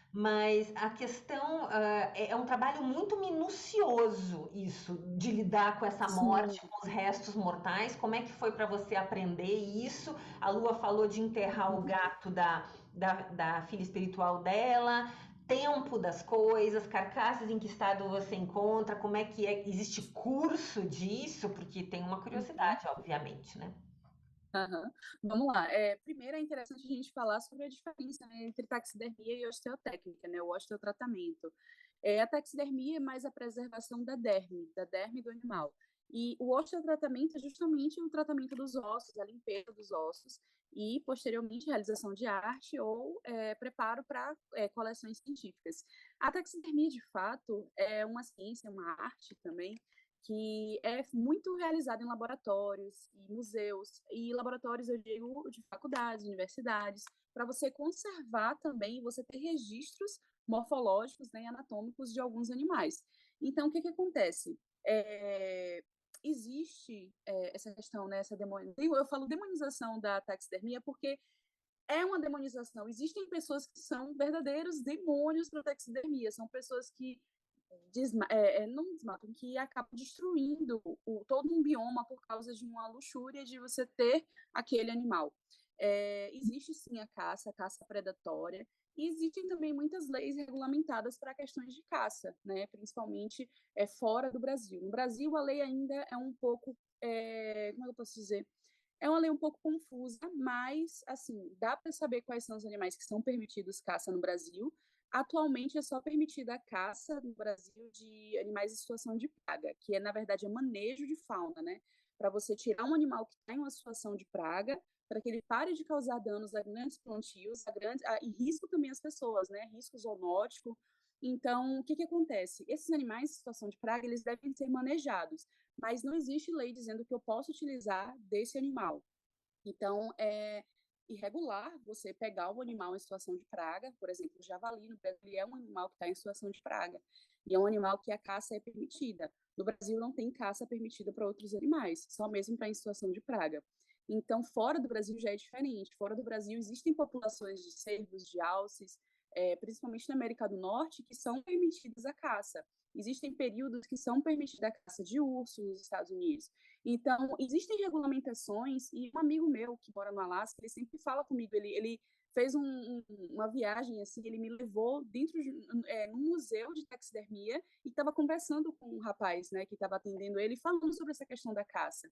Mas a questão é um trabalho muito minucioso isso, de lidar com essa Sim. morte, com os restos mortais. Como é que foi para você aprender isso? A Lua falou de enterrar o gato da filha espiritual dela, tempo das coisas, carcaças em que estado você encontra, como é que é? Existe curso disso? Porque tem uma Uhum. curiosidade, obviamente, né? Aham. Vamos lá. Primeiro é interessante a gente falar sobre a diferença, né, entre taxidermia e osteotécnica, né, o osteotratamento. A taxidermia é mais a preservação da derme do animal. E o osteotratamento é justamente o tratamento dos ossos, a limpeza dos ossos, e, posteriormente, realização de arte ou preparo para coleções científicas. A taxidermia, de fato, é uma ciência, uma arte também, que é muito realizada em laboratórios e museus, e laboratórios, eu digo, de faculdades, universidades, para você conservar também, você ter registros morfológicos, né, e anatômicos de alguns animais. Então, o que acontece? Existe essa questão, né, eu falo demonização da taxidermia porque é uma demonização. Existem pessoas que são verdadeiros demônios para a taxidermia, são pessoas que não desmatam, que acabam destruindo todo um bioma por causa de uma luxúria de você ter aquele animal. Existe sim a caça predatória, e existem também muitas leis regulamentadas para questões de caça, né? Principalmente fora do Brasil. No Brasil, a lei ainda é um pouco, como eu posso dizer? É uma lei um pouco confusa, mas, assim, dá para saber quais são os animais que são permitidos caça no Brasil. Atualmente é só permitida a caça no Brasil de animais em situação de praga, que na verdade, é manejo de fauna, né? Para você tirar um animal que está em uma situação de praga, para que ele pare de causar danos a grandes plantios, e risco também às pessoas, né? Risco zoonótico. Então, o que acontece? Esses animais em situação de praga, eles devem ser manejados, mas não existe lei dizendo que eu posso utilizar desse animal. Então, é irregular você pegar um animal em situação de praga, por exemplo, o javali no Brasil é um animal que está em situação de praga, e é um animal que a caça é permitida. No Brasil não tem caça permitida para outros animais, só mesmo para em situação de praga. Então, fora do Brasil já é diferente. Fora do Brasil existem populações de cervos, de alces, principalmente na América do Norte, que são permitidas a caça. Existem períodos que são permitida a caça de urso nos Estados Unidos. Então, existem regulamentações, e um amigo meu que mora no Alasca, ele sempre fala comigo, ele fez uma viagem, assim, ele me levou dentro de num museu de taxidermia e estava conversando com um rapaz, né, que estava atendendo ele, falando sobre essa questão da caça.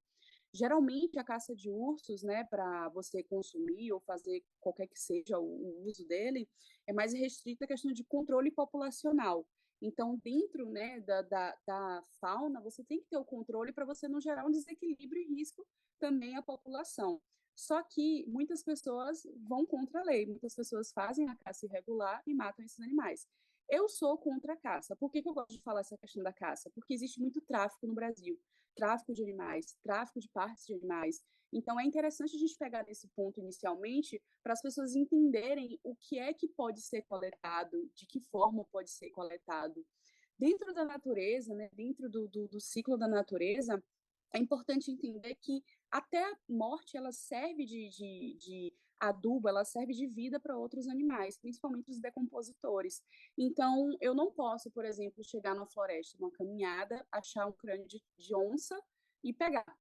Geralmente, a caça de ursos, né, para você consumir ou fazer qualquer que seja o uso dele, é mais restrita a questão de controle populacional. Então, dentro, né, da fauna, você tem que ter o controle para você não gerar um desequilíbrio e risco também à população. Só que muitas pessoas vão contra a lei, muitas pessoas fazem a caça irregular e matam esses animais. Eu sou contra a caça. Por que eu gosto de falar essa questão da caça? Porque existe muito tráfico no Brasil, tráfico de animais, tráfico de partes de animais. Então, é interessante a gente pegar nesse ponto inicialmente para as pessoas entenderem o que é que pode ser coletado, de que forma pode ser coletado. Dentro da natureza, né, dentro do ciclo da natureza, é importante entender que até a morte ela serve de adubo, ela serve de vida para outros animais, principalmente os decompositores. Então, eu não posso, por exemplo, chegar na floresta, numa caminhada, achar um crânio de onça e pegar,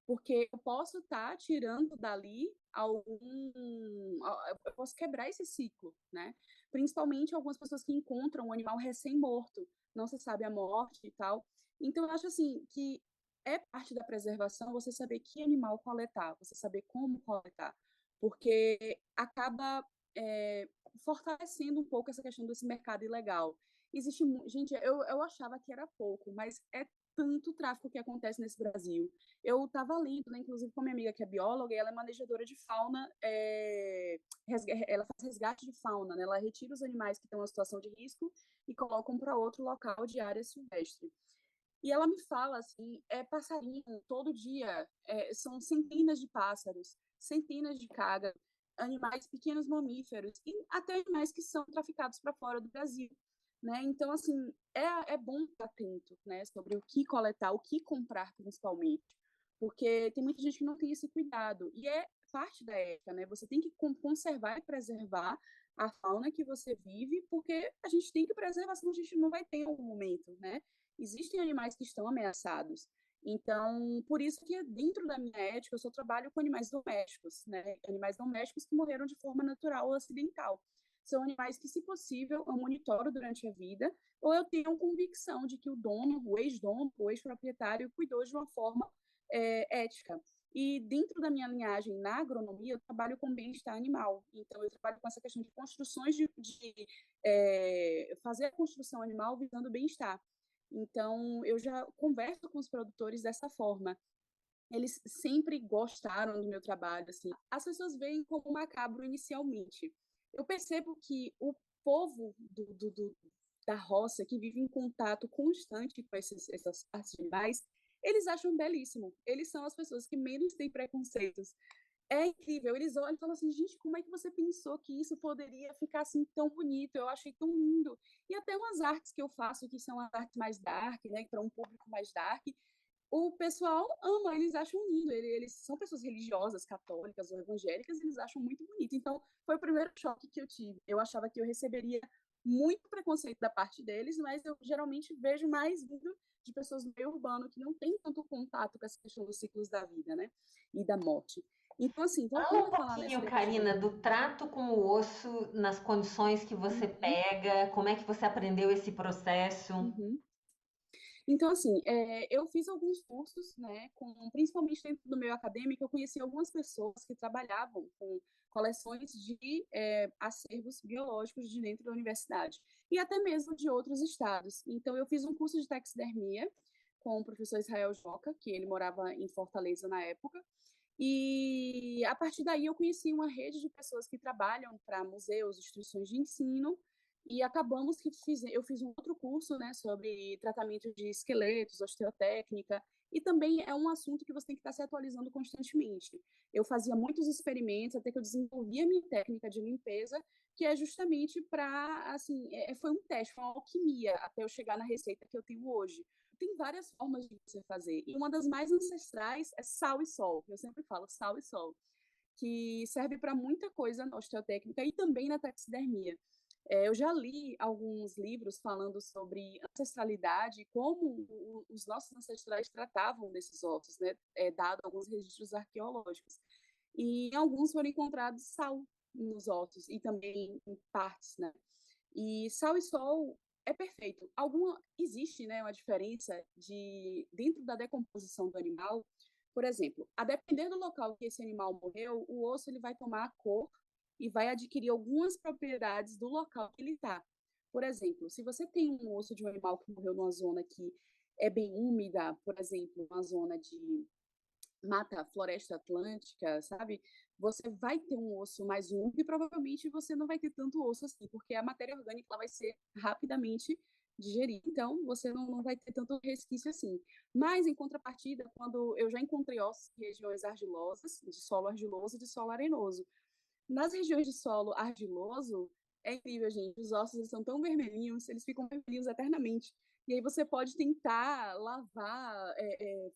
porque eu posso estar tirando dali eu posso quebrar esse ciclo, né? Principalmente algumas pessoas que encontram um animal recém-morto, não se sabe a morte e tal. Então, eu acho assim que é parte da preservação você saber que animal coletar, você saber como coletar, porque acaba fortalecendo um pouco essa questão desse mercado ilegal. Gente, eu achava que era pouco, mas é tanto tráfico que acontece nesse Brasil. Eu estava lendo, né, inclusive com a minha amiga que é bióloga, e ela é manejadora de fauna, ela faz resgate de fauna, né, ela retira os animais que estão em situação de risco e colocam para outro local de área silvestre. E ela me fala assim, passarinho, todo dia, são centenas de pássaros, centenas de cagas, animais, pequenos mamíferos, e até animais que são traficados para fora do Brasil. Né? Então, assim, é bom estar atento, né, sobre o que coletar, o que comprar, principalmente, porque tem muita gente que não tem esse cuidado, e é parte da ética, né? Você tem que conservar e preservar a fauna que você vive, porque a gente tem que preservar, senão a gente não vai ter um momento, né? Existem animais que estão ameaçados. Então, por isso que dentro da minha ética, eu só trabalho com animais domésticos, né? Animais domésticos que morreram de forma natural ou acidental. São animais que, se possível, eu monitoro durante a vida, ou eu tenho convicção de que o dono, o ex-dono, o ex-proprietário, cuidou de uma forma ética. E dentro da minha linhagem na agronomia, eu trabalho com bem-estar animal. Então, eu trabalho com essa questão de construções de fazer a construção animal visando o bem-estar. Então, eu já converso com os produtores dessa forma. Eles sempre gostaram do meu trabalho, assim. As pessoas veem como macabro inicialmente. Eu percebo que o povo da roça, que vive em contato constante com essas partes animais, eles acham belíssimo. Eles são as pessoas que menos têm preconceitos. É incrível. Eles olham e falam assim, gente, como é que você pensou que isso poderia ficar assim tão bonito? Eu achei tão lindo. E até umas artes que eu faço, que são as artes mais dark, né, para um público mais dark, o pessoal ama, eles acham lindo. Eles são pessoas religiosas, católicas ou evangélicas, eles acham muito bonito. Então, foi o primeiro choque que eu tive. Eu achava que eu receberia muito preconceito da parte deles, mas eu geralmente vejo mais vindo de pessoas do meio urbano que não têm tanto contato com essa questão dos ciclos da vida, né? E da morte. Então, assim, Fala voltando um a falar nessa pouquinho, questão. Karina, do trato com o osso nas condições que você Uhum, pega, como é que você aprendeu esse processo? uhum. Então, assim, eu fiz alguns cursos, né, principalmente dentro do meio acadêmico, eu conheci algumas pessoas que trabalhavam com coleções de acervos biológicos de dentro da universidade, e até mesmo de outros estados. Então, eu fiz um curso de taxidermia com o professor Israel Joca, que ele morava em Fortaleza na época, e a partir daí eu conheci uma rede de pessoas que trabalham para museus, instituições de ensino, e acabamos que eu fiz um outro curso, né, sobre tratamento de esqueletos, osteotécnica, e também é um assunto que você tem que estar se atualizando constantemente. Eu fazia muitos experimentos até que eu desenvolvi a minha técnica de limpeza, que é justamente para, assim, foi um teste, foi uma alquimia até eu chegar na receita que eu tenho hoje. Tem várias formas de você fazer, e uma das mais ancestrais é sal e sol. Eu sempre falo sal e sol, que serve para muita coisa na osteotécnica e também na taxidermia. Eu já li alguns livros falando sobre ancestralidade e como os nossos ancestrais tratavam desses ossos, né? Dado alguns registros arqueológicos. E em alguns foram encontrados sal nos ossos e também em partes, né? E sal e sol é perfeito. Existe, né, uma diferença dentro da decomposição do animal. Por exemplo, a depender do local que esse animal morreu, o osso ele vai tomar a cor e vai adquirir algumas propriedades do local que ele está. Por exemplo, se você tem um osso de um animal que morreu numa zona que é bem úmida, por exemplo, uma zona de mata, floresta atlântica, sabe? Você vai ter um osso mais úmido e provavelmente você não vai ter tanto osso assim, porque a matéria orgânica ela vai ser rapidamente digerida. Então, você não vai ter tanto resquício assim. Mas, em contrapartida, quando eu já encontrei ossos em regiões argilosas, de solo argiloso e de solo arenoso, nas regiões de solo argiloso, é incrível, gente. Os ossos eles são tão vermelhinhos, eles ficam vermelhinhos eternamente. E aí você pode tentar lavar,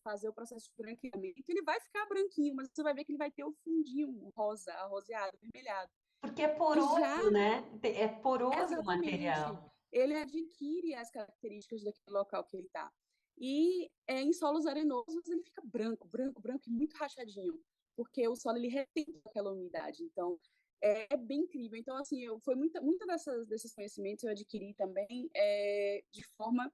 fazer o processo de branqueamento. Ele vai ficar branquinho, mas você vai ver que ele vai ter o fundinho rosa, arroseado, vermelhado. Porque é E já, poroso, né? É poroso o exatamente, material. ele adquire as características daquele local que ele está. E em solos arenosos ele fica branco, branco, branco e muito rachadinho, porque o solo ele retém aquela umidade. Então, é bem incrível. Então, assim, foi muita desses conhecimentos eu adquiri também de forma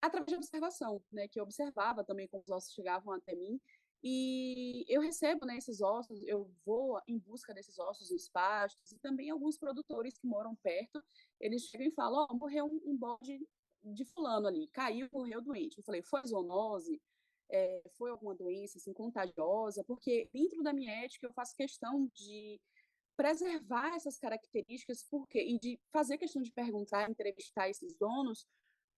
através de observação, né, que eu observava também como os ossos chegavam até mim, e eu recebo, né, esses ossos, eu vou em busca desses ossos nos pastos, e também alguns produtores que moram perto, eles chegam e falam, ó, morreu um bode de fulano ali, caiu, morreu doente. Eu falei, foi zoonose? Foi alguma doença, assim, contagiosa? Porque dentro da minha ética eu faço questão de preservar essas características, porque e de fazer questão de perguntar, entrevistar esses donos,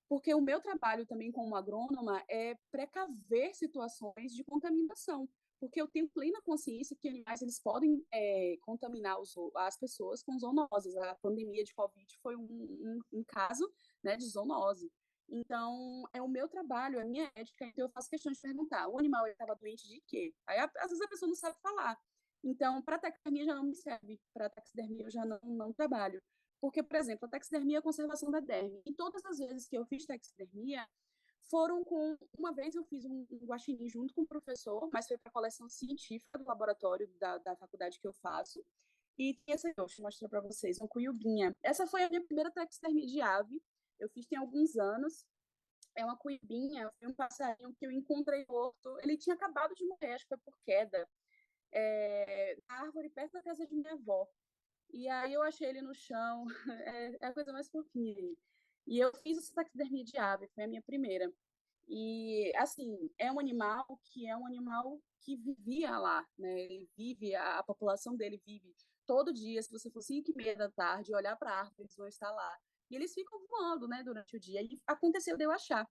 porque o meu trabalho também como agrônoma é precaver situações de contaminação, porque eu tenho plena consciência que animais eles podem contaminar as pessoas com zoonoses. A pandemia de Covid foi um caso, né, de zoonose. Então, é o meu trabalho, é a minha ética, então eu faço questão de perguntar, o animal estava doente de quê? Aí, às vezes, a pessoa não sabe falar. Então, para taxidermia já não me serve, para taxidermia eu já não trabalho. Porque, por exemplo, a taxidermia é a conservação da derme. E todas as vezes que eu fiz taxidermia, foram com... Uma vez eu fiz um guaxinim junto com o professor, mas foi para a coleção científica do laboratório da faculdade que eu faço. E tem essa aqui, deixa eu mostrar para vocês, uma cuiubinha. Essa foi a minha primeira taxidermia de ave. Eu fiz tem alguns anos. É uma cuibinha, foi um passarinho que eu encontrei morto. Ele tinha acabado de morrer, acho que foi por queda, na árvore perto da casa de minha avó. E aí eu achei ele no chão, é a coisa mais fofinha. E eu fiz essa taxidermia de ave, foi a minha primeira. E, assim, é um animal que vivia lá, né? Ele vive, a população dele vive todo dia. Se você for 5h30 da tarde, olhar para a árvore, eles vão estar lá. E eles ficam voando, né, durante o dia. E aconteceu de eu achar.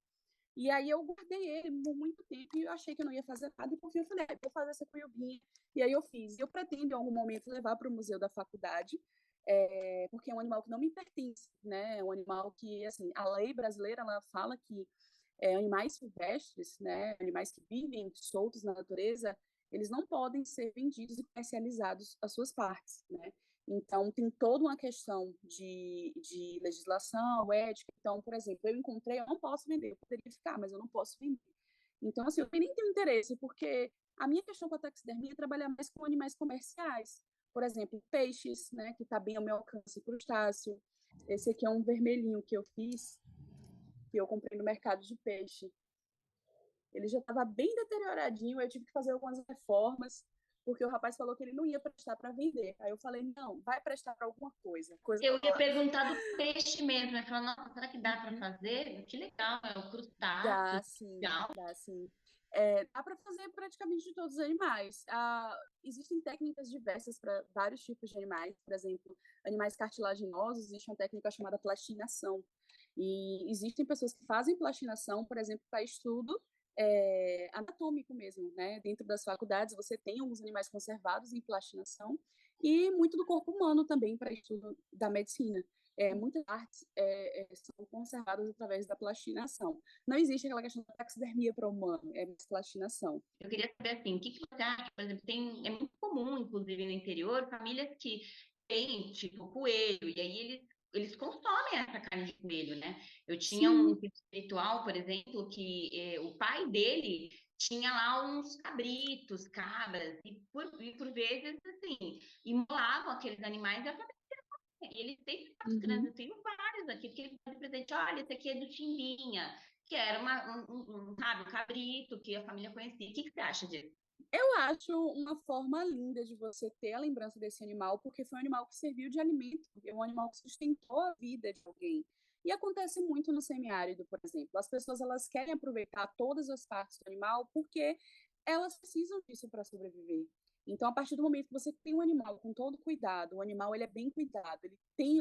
E aí eu guardei ele por muito tempo e eu achei que eu não ia fazer nada. E por fim eu falei, vou fazer essa cuyuguinha. E aí eu fiz. E eu pretendo, em algum momento, levar para o museu da faculdade, porque é um animal que não me pertence, né? É um animal que, assim, a lei brasileira, ela fala que animais silvestres, né, animais que vivem soltos na natureza, eles não podem ser vendidos e comercializados as suas partes, né? Então, tem toda uma questão de legislação, ética. Então, por exemplo, eu encontrei, eu não posso vender, eu poderia ficar, mas eu não posso vender. Então, assim, eu nem tenho interesse, porque a minha questão com a taxidermia é trabalhar mais com animais comerciais. Por exemplo, peixes, né, que está bem ao meu alcance, crustáceo. Esse aqui é um vermelhinho que eu fiz, que eu comprei no mercado de peixe. Ele já estava bem deterioradinho, eu tive que fazer algumas reformas, porque o rapaz falou que ele não ia prestar para vender. Aí eu falei, não, vai prestar para alguma coisa. Eu ia perguntar do peixe mesmo, né? Falar, nossa, será que dá para fazer? Que legal, é o crustáceo, Dá sim, legal. dá sim. Dá para fazer praticamente de todos os animais. Existem técnicas diversas para vários tipos de animais. Por exemplo, animais cartilaginosos, existe uma técnica chamada plastinação. E existem pessoas que fazem plastinação, por exemplo, para estudo anatômico mesmo, né? Dentro das faculdades, você tem alguns animais conservados em plastinação e muito do corpo humano também para estudo da medicina. Muitas artes são conservadas através da plastinação. Não existe aquela questão da taxidermia para o humano, é mais plastinação. Eu queria saber assim, o que você acha? Por exemplo, é muito comum, inclusive no interior, famílias que têm, tipo, coelho, e aí eles consomem essa carne de coelho, né? Eu tinha um Sim. espiritual, por exemplo, que o pai dele tinha lá uns cabritos, cabras, e por vezes, assim, imolavam aqueles animais e a família. Ele tem filhotes grandes, Uhum. eu tenho vários aqui, porque ele faz presente, olha, esse aqui é do Chimbinha, que era sabe, um cabrito que a família conhecia. O que você acha disso? Eu acho uma forma linda de você ter a lembrança desse animal, porque foi um animal que serviu de alimento, é um animal que sustentou a vida de alguém. E acontece muito no semiárido, por exemplo. As pessoas elas querem aproveitar todas as partes do animal porque elas precisam disso para sobreviver. Então, a partir do momento que você tem um animal com todo cuidado, o animal ele é bem cuidado, ele tem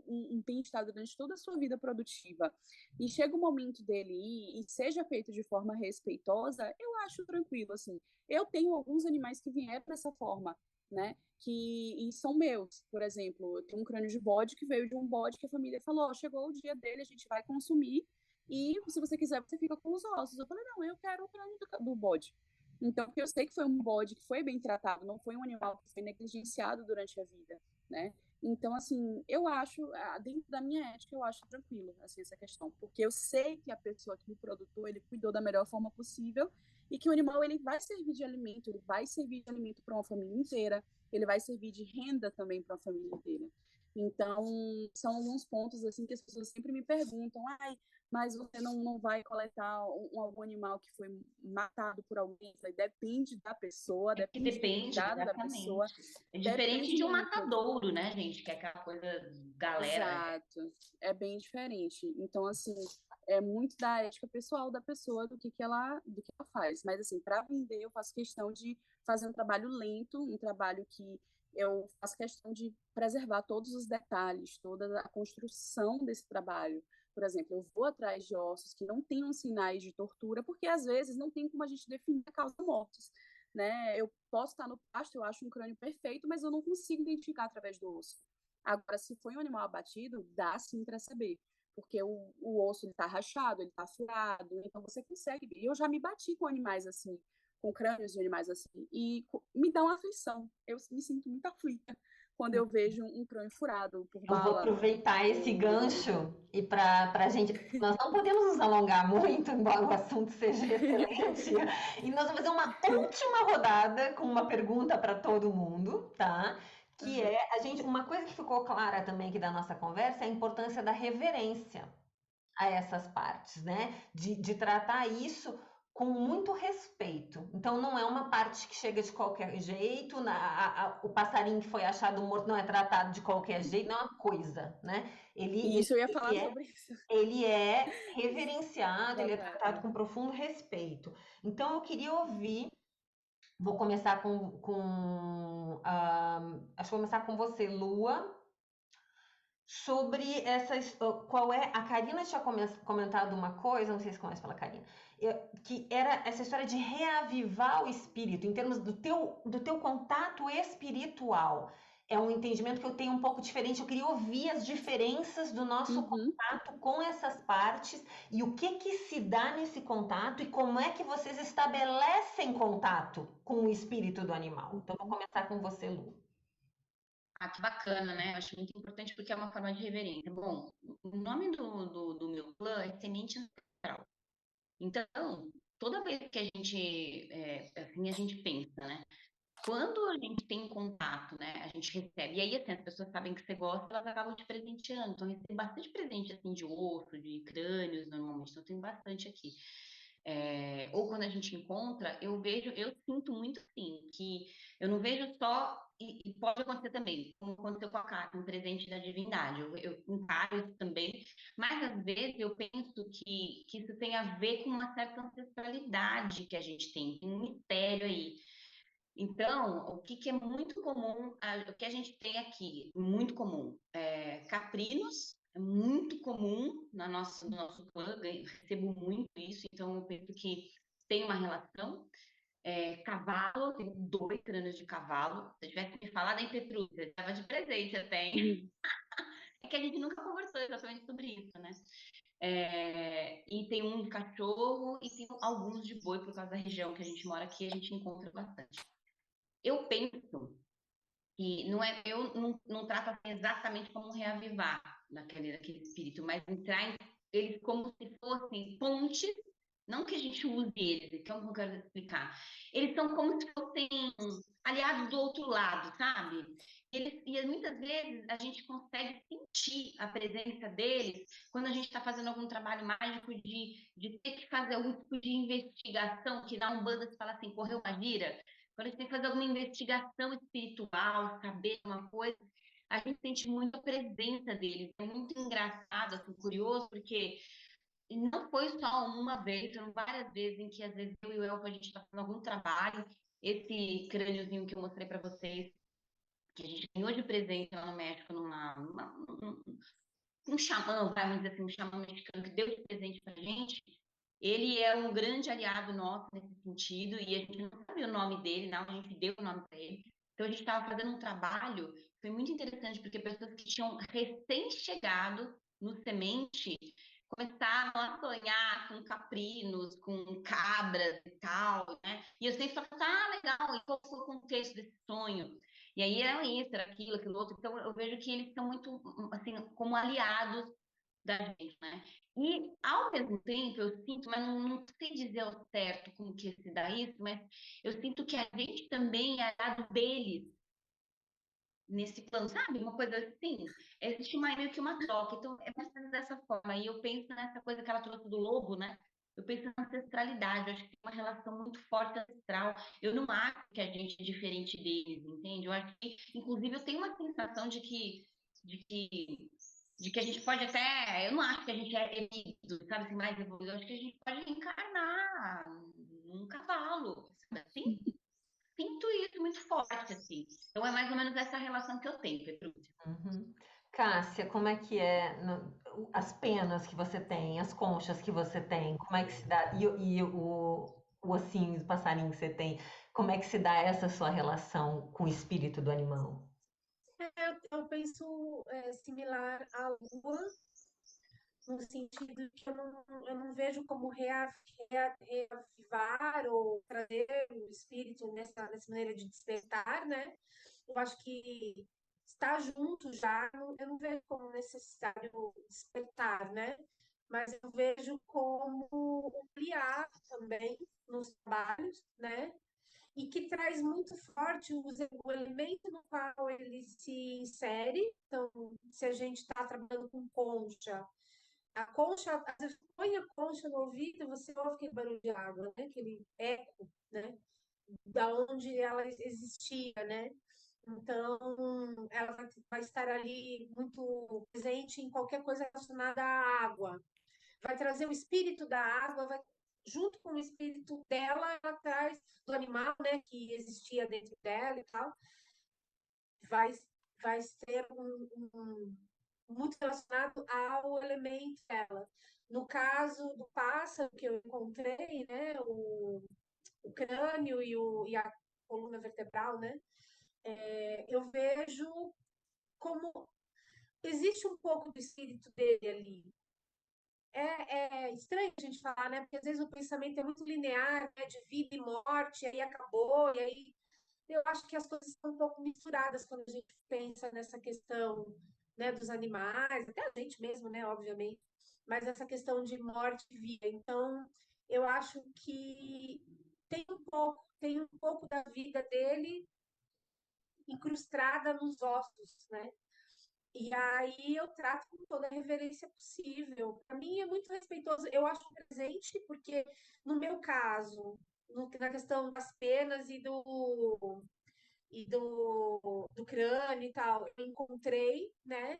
um bem-estar durante toda a sua vida produtiva, e chega o momento dele ir e seja feito de forma respeitosa, eu acho tranquilo, assim. Eu tenho alguns animais que vieram dessa forma, né? E são meus. Por exemplo, eu tenho um crânio de bode que veio de um bode que a família falou: chegou o dia dele, a gente vai consumir, e se você quiser, você fica com os ossos. Eu falei: não, eu quero o crânio do bode. Então, porque eu sei que foi um bode que foi bem tratado, não foi um animal que foi negligenciado durante a vida, né? Então, assim, eu acho, dentro da minha ética, eu acho tranquilo, assim, essa questão, porque eu sei que a pessoa que me produtor, ele cuidou da melhor forma possível e que o animal, ele vai servir de alimento, ele vai servir de alimento para uma família inteira, ele vai servir de renda também para uma família inteira. Então, são alguns pontos, assim, que as pessoas sempre me perguntam, ai, mas você não vai coletar algum animal que foi matado por alguém? Depende da pessoa, É que depende do depende, cuidado da pessoa, exatamente. É diferente depende de um muito. matadouro, né, gente? Que é aquela coisa galera. Exato, é bem diferente. Então, assim, é muito da ética pessoal da pessoa do que ela faz. Mas, assim, para vender, eu faço questão de fazer um trabalho lento, um trabalho que eu faço questão de preservar todos os detalhes, toda a construção desse trabalho. Por exemplo, eu vou atrás de ossos que não tenham sinais de tortura, porque às vezes não tem como a gente definir a causa mortis, né? Eu posso estar no pasto, eu acho um crânio perfeito, mas eu não consigo identificar através do osso. Agora, se foi um animal abatido, dá sim para saber, porque o osso está rachado, ele está furado, então você consegue ver. Eu já me bati com animais assim, com crânios de animais assim, e me dá uma aflição. Eu me sinto muito aflita quando eu vejo um crânio furado por Eu vou bala. aproveitar esse gancho e para a gente. Nós não podemos nos alongar muito, embora o assunto seja excelente. E nós vamos fazer uma última rodada com uma pergunta para todo mundo, tá? Que Uhum. é uma coisa que ficou clara também aqui da nossa conversa é a importância da reverência a essas partes, né? De tratar isso com muito respeito. Então, não é uma parte que chega de qualquer jeito, o passarinho que foi achado morto não é tratado de qualquer jeito, não é uma coisa, né? E isso eu ia falar sobre isso. Ele é reverenciado, ele é Exatamente. tratado com profundo respeito. Então, eu queria ouvir, vou começar acho que vou começar com você, Lua, sobre qual é, a Karina tinha comentado uma coisa, não sei se conhece pela Karina, que era essa história de reavivar o espírito, em termos do teu contato espiritual. É um entendimento que eu tenho um pouco diferente, eu queria ouvir as diferenças do nosso contato com essas partes e o que se dá nesse contato e como é que vocês estabelecem contato com o espírito do animal. Então, vou começar com você, Lu. Ah, que bacana, né? Eu acho muito importante porque é uma forma de reverência. Bom, o nome do meu clã é Semente Ancestral. Então, toda vez que a gente, assim, a gente pensa, né? Quando a gente tem contato, né? A gente recebe. E aí, assim, as pessoas sabem que você gosta, elas acabam te presenteando. Então, eu recebo bastante presente, assim, de osso, de crânios, normalmente. Então, eu tenho bastante aqui. Ou quando a gente encontra, eu sinto muito, assim, que eu não vejo só, e pode acontecer também, como aconteceu com a Kata, um presente da divindade, eu encaro isso também, mas às vezes eu penso que isso tem a ver com uma certa ancestralidade que a gente tem um mistério aí. Então, o que é muito comum, o que a gente tem aqui, muito comum, caprinos, é muito comum no nosso clã, recebo muito isso, então eu penso que tem uma relação. Cavalo, tenho 2 crânios de cavalo. Se eu tivesse me falado em Petrúcia, eu estava de presente até, hein? É que a gente nunca conversou exatamente sobre isso, né? E tem um de cachorro e tem alguns de boi, por causa da região que a gente mora aqui, a gente encontra bastante. Eu penso que eu não trato assim exatamente como reavivar daquele espírito, mas entrar eles como se fossem pontes, não que a gente use eles, que é o que eu quero explicar. Eles são como se fossem aliados do outro lado, sabe? E muitas vezes a gente consegue sentir a presença deles quando a gente está fazendo algum trabalho mágico de ter que fazer algum tipo de investigação, que na Umbanda se fala assim, correu uma gira. Quando a gente tem que fazer alguma investigação espiritual, saber uma coisa, a gente sente muito a presença deles. É muito engraçado, assim, curioso, porque não foi só uma vez, foram várias vezes em que, às vezes, eu e o Elfo, a gente está fazendo algum trabalho. Esse crâniozinho que eu mostrei para vocês, que a gente ganhou de presente lá no México, um xamã, vamos dizer assim, um xamã mexicano que deu de presente pra gente, ele é um grande aliado nosso nesse sentido, e a gente não sabia o nome dele, não, a gente deu o nome para ele. Então a gente estava fazendo um trabalho, foi muito interessante, porque pessoas que tinham recém-chegado no Semente começaram a sonhar com caprinos, com cabras e tal, né? E eu sempre falava, ah, legal, e qual foi o contexto desse sonho? E aí era isso, era aquilo outro. Então eu vejo que eles são muito, assim, como aliados da gente, né? E ao mesmo tempo eu sinto, mas não sei dizer ao certo como que se dá isso, mas eu sinto que a gente também é aliado deles nesse plano, sabe? Uma coisa assim, existe meio que uma troca, então é mais ou menos dessa forma. E eu penso nessa coisa que ela trouxe do lobo, né? Eu penso na ancestralidade, eu acho que tem uma relação muito forte ancestral. Eu não acho que a gente é diferente deles, entende? Eu acho que, inclusive, eu tenho uma sensação de que, de que a gente pode até. Eu não acho que a gente é evoluído, sabe assim, mais evoluído. Eu acho que a gente pode encarnar num cavalo, sabe assim? Sinto isso muito forte, assim. Então é mais ou menos essa relação que eu tenho, Petrúcia. Uhum. Cássia, como é que é as penas que você tem, as conchas que você tem, como é que se dá, e o ossinho do passarinho que você tem, como é que se dá essa sua relação com o espírito do animal? Eu penso similar à Lua, no sentido que eu não vejo como reavivar ou trazer o espírito nessa maneira de despertar, né? Eu acho que estar junto já, eu não vejo como necessário despertar, né? Mas eu vejo como ampliar também nos trabalhos, né? E que traz muito forte o elemento no qual ele se insere. Então, se a gente está trabalhando com concha, A concha, às vezes põe a concha no ouvido, você ouve aquele barulho de água, né? Aquele eco, né? Da onde ela existia, né? Então, ela vai estar ali muito presente em qualquer coisa relacionada à água. Vai trazer o espírito da água, vai, junto com o espírito dela, ela traz do animal, né, que existia dentro dela e tal, vai, vai ser muito relacionado ao elemento dela. No caso do pássaro que eu encontrei, né, o crânio e a coluna vertebral, né, eu vejo como existe um pouco do espírito dele ali. É estranho a gente falar, né? Porque às vezes o pensamento é muito linear, né? De vida e morte, aí acabou, e aí eu acho que as coisas estão um pouco misturadas quando a gente pensa nessa questão, né, dos animais, até a gente mesmo, né, obviamente, mas essa questão de morte e vida. Então, eu acho que tem um pouco da vida dele incrustada nos ossos, né? E aí eu trato com toda a reverência possível. Para mim é muito respeitoso. Eu acho um presente, porque no meu caso, na questão das penas do crânio e tal, eu encontrei, né?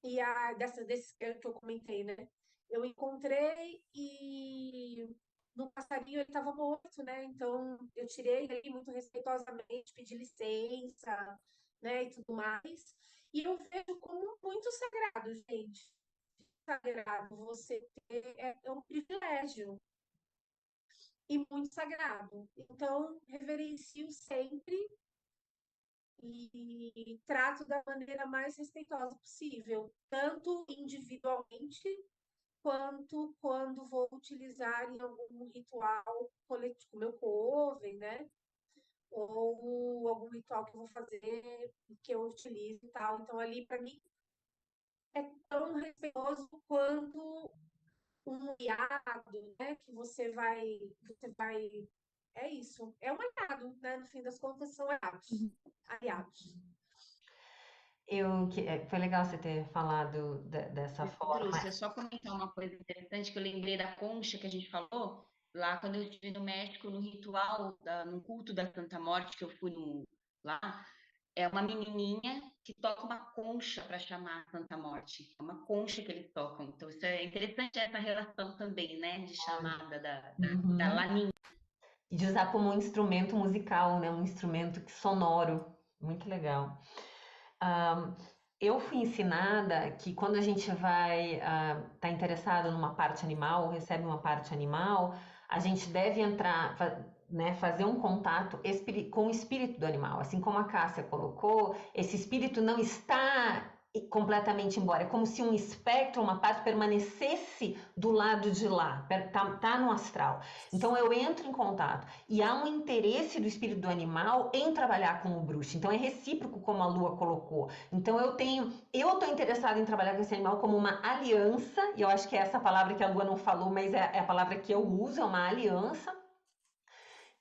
E desses que eu comentei, né? Eu encontrei e no passarinho ele estava morto, né? Então eu tirei ele muito respeitosamente, pedi licença, né? E tudo mais. E eu vejo como muito sagrado, gente. Sagrado. Você ter é um privilégio e muito sagrado. Então, reverencio sempre e trato da maneira mais respeitosa possível, tanto individualmente quanto quando vou utilizar em algum ritual coletivo, como eu coven, né? Ou algum ritual que eu vou fazer, que eu utilizo e tal. Então, ali, para mim, é tão respeitoso quanto um aliado, né? Que você vai, é isso, é um aliado, né? No fim das contas, são aliados, aliados. Foi legal você ter falado dessa forma. Deixa eu só comentar uma coisa interessante que eu lembrei da concha que a gente falou lá quando eu estive no México no ritual, no culto da Santa Morte que eu fui lá. É uma menininha que toca uma concha para chamar a Santa Morte. É uma concha que eles tocam. Então, isso é interessante essa relação também, né? De chamada da Uhum. laninha. E de usar como um instrumento musical, né? Um instrumento sonoro. Muito legal. Eu fui ensinada que quando a gente vai tá interessado numa parte animal, ou recebe uma parte animal, a gente deve entrar, né, fazer um contato com o espírito do animal. Assim como a Cássia colocou, esse espírito não está completamente embora. É como se um espectro, uma parte, permanecesse do lado de lá, tá no astral. Então eu entro em contato e há um interesse do espírito do animal em trabalhar com o bruxo. Então é recíproco, como a Lua colocou. Então eu estou interessada em trabalhar com esse animal como uma aliança, e eu acho que é essa palavra que a Lua não falou, mas é a palavra que eu uso, é uma aliança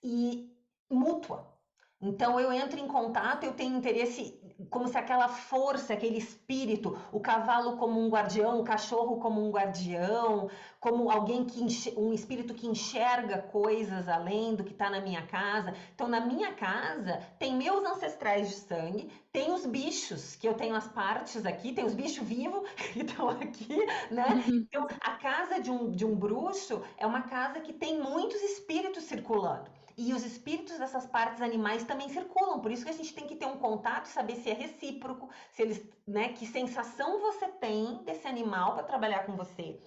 e mútua. Então eu entro em contato, eu tenho interesse, como se aquela força, aquele espírito, o cavalo como um guardião, o cachorro como um guardião, como alguém um espírito que enxerga coisas além do que está na minha casa. Então na minha casa tem meus ancestrais de sangue, tem os bichos, que eu tenho as partes aqui, tem os bichos vivos que estão aqui, né? Então a casa de um bruxo é uma casa que tem muitos espíritos circulando. E os espíritos dessas partes animais também circulam, por isso que a gente tem que ter um contato e saber se é recíproco, se eles, né, que sensação você tem desse animal para trabalhar com você.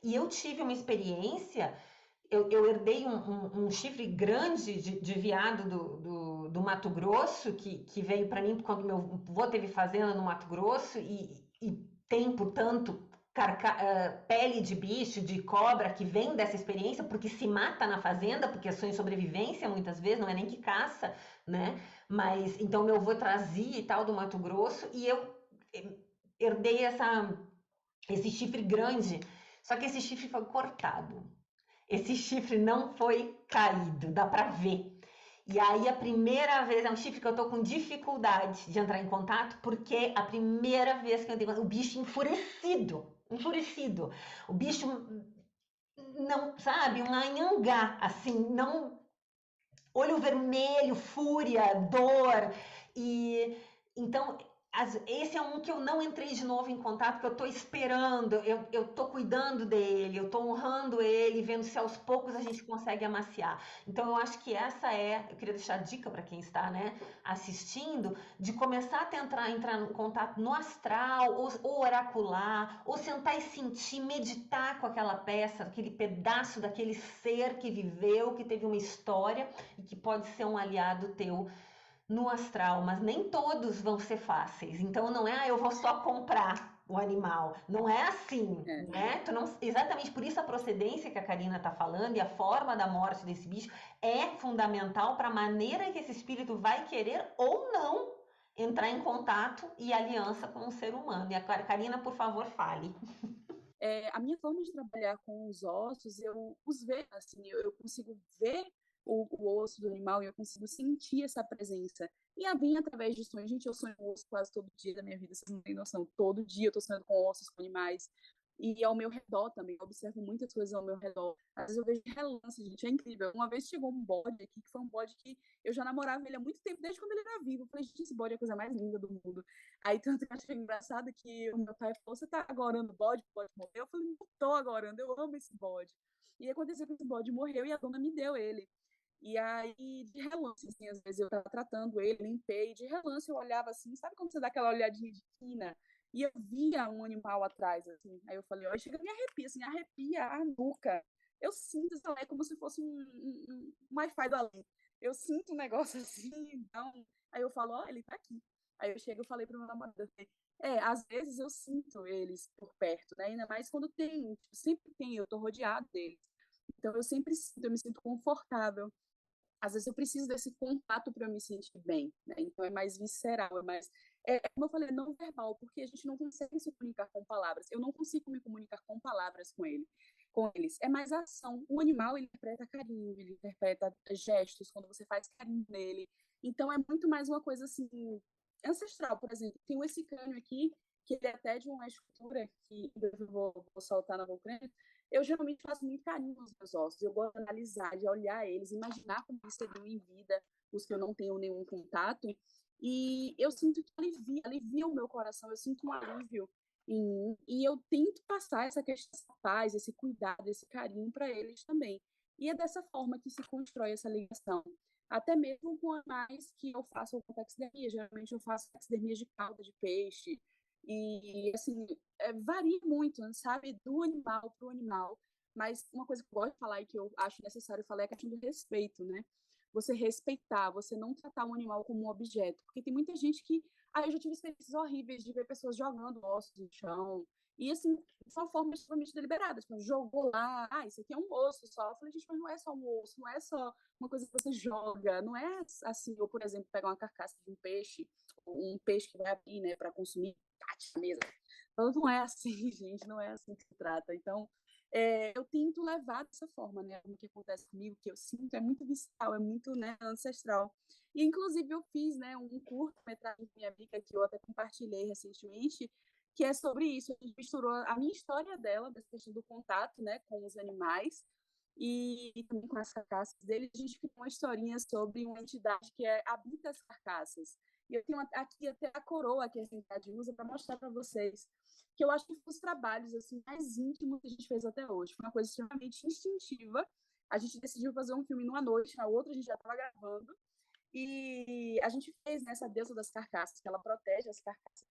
E eu tive uma experiência, eu herdei um chifre grande de veado do Mato Grosso, que veio para mim quando meu avô teve fazenda no Mato Grosso e tem, portanto, pele de bicho, de cobra, que vem dessa experiência, porque se mata na fazenda, porque é sonho de sobrevivência, muitas vezes, não é nem que caça, né? Mas, então, meu avô trazia e tal do Mato Grosso, e eu herdei esse chifre grande, só que esse chifre foi cortado. Esse chifre não foi caído, dá pra ver. E aí a primeira vez, é um chifre que eu tô com dificuldade de entrar em contato, porque a primeira vez que eu dei o bicho enfurecido, enfurecido. O bicho não, sabe, um anhangá, assim, não, olho vermelho, fúria, dor, e então esse é um que eu não entrei de novo em contato, porque eu tô esperando, eu tô cuidando dele, eu tô honrando ele, vendo se aos poucos a gente consegue amaciar. Então eu acho que eu queria deixar a dica para quem está, né, assistindo, de começar a tentar entrar em contato no astral, ou oracular, ou sentar e sentir, meditar com aquela peça, aquele pedaço daquele ser que viveu, que teve uma história e que pode ser um aliado teu no astral, mas nem todos vão ser fáceis. Então não é, eu vou só comprar o animal. Não é assim, né? Exatamente por isso a procedência que a Karina está falando e a forma da morte desse bicho é fundamental para a maneira que esse espírito vai querer ou não entrar em contato e aliança com o ser humano. E a Karina, por favor, fale. A minha forma de trabalhar com os ossos, eu os vejo, assim, eu consigo ver o osso do animal e eu consigo sentir essa presença. E a vem através de sonhos. Gente, eu sonho com osso quase todo dia da minha vida, vocês não têm noção. Todo dia eu tô sonhando com ossos, com animais. E ao meu redor também, eu observo muitas coisas ao meu redor. Às vezes eu vejo relance, gente, é incrível. Uma vez chegou um bode aqui, que foi um bode que eu já namorava ele há muito tempo, desde quando ele era vivo. Eu falei, gente, esse bode é a coisa mais linda do mundo. Aí, tanto que eu achei engraçado que o meu pai falou, você tá agorando o bode, o bode morreu? Eu falei, não tô agorando, eu amo esse bode. E aconteceu que esse bode morreu e a dona me deu ele. E aí, de relance, assim, às vezes eu tava tratando ele, limpei, de relance eu olhava assim, sabe quando você dá aquela olhadinha de quina? E eu via um animal atrás, assim. Aí eu falei, ó, chega, me arrepia, assim, arrepia a nuca. Eu sinto, sei lá, é como se fosse um Wi-Fi do além. Eu sinto um negócio assim, então... Aí eu falo, ó, ele tá aqui. Aí eu chego e falei pro meu namorado, eu falei, às vezes eu sinto eles por perto, né? Ainda mais quando tem, tipo, sempre tem, eu tô rodeado deles. Então eu sempre sinto, eu me sinto confortável. Às vezes eu preciso desse contato para eu me sentir bem, né? Então é mais visceral, é mais, como eu falei, não verbal, porque a gente não consegue se comunicar com palavras. Eu não consigo me comunicar com palavras com eles. É mais ação. O animal, ele interpreta carinho, ele interpreta gestos quando você faz carinho nele. Então é muito mais uma coisa assim ancestral, por exemplo. Tem esse crânio aqui que ele é até de uma escultura que eu vou soltar na Vulcânia. Eu geralmente faço muito carinho nos meus ossos. Eu gosto de analisar, de olhar eles, imaginar como eles seriam em vida, os que eu não tenho nenhum contato. E eu sinto que alivia o meu coração, eu sinto um alívio em mim. E eu tento passar essa questão, essa paz, esse cuidado, esse carinho para eles também. E é dessa forma que se constrói essa ligação. Até mesmo com animais que eu faço com taxidermia. Geralmente eu faço taxidermia de cauda de peixe, e, assim, varia muito, sabe? Do animal para o animal. Mas uma coisa que eu gosto de falar e que eu acho necessário falar é a questão do respeito, né? Você respeitar, você não tratar um animal como um objeto. Porque tem muita gente que... eu já tive experiências horríveis de ver pessoas jogando ossos no chão. E, assim, de uma forma extremamente deliberada. Tipo, jogou lá, isso aqui é um osso só. Eu falei, gente, mas não é só um osso, não é só uma coisa que você joga. Não é assim, ou, por exemplo, pegar uma carcaça de um peixe que vai abrir, né, para consumir, bate na mesa. Então, não é assim, gente, não é assim que se trata. Então, eu tento levar dessa forma, né, o que acontece comigo, que eu sinto, é muito visceral, é muito, né, ancestral. E, inclusive, eu fiz, né, um curta-metragem com minha amiga, que eu até compartilhei recentemente, que é sobre isso. A gente misturou a minha história dela, dessa questão do contato, né, com os animais, e também com as carcaças dele. A gente criou uma historinha sobre uma entidade que habita as carcaças. E eu tenho aqui até a coroa que a entidade usa para mostrar para vocês, que eu acho que foi os trabalhos assim, mais íntimos que a gente fez até hoje. Foi uma coisa extremamente instintiva. A gente decidiu fazer um filme numa noite, na outra a gente já estava gravando. E a gente fez nessa deusa das carcaças, que ela protege as carcaças.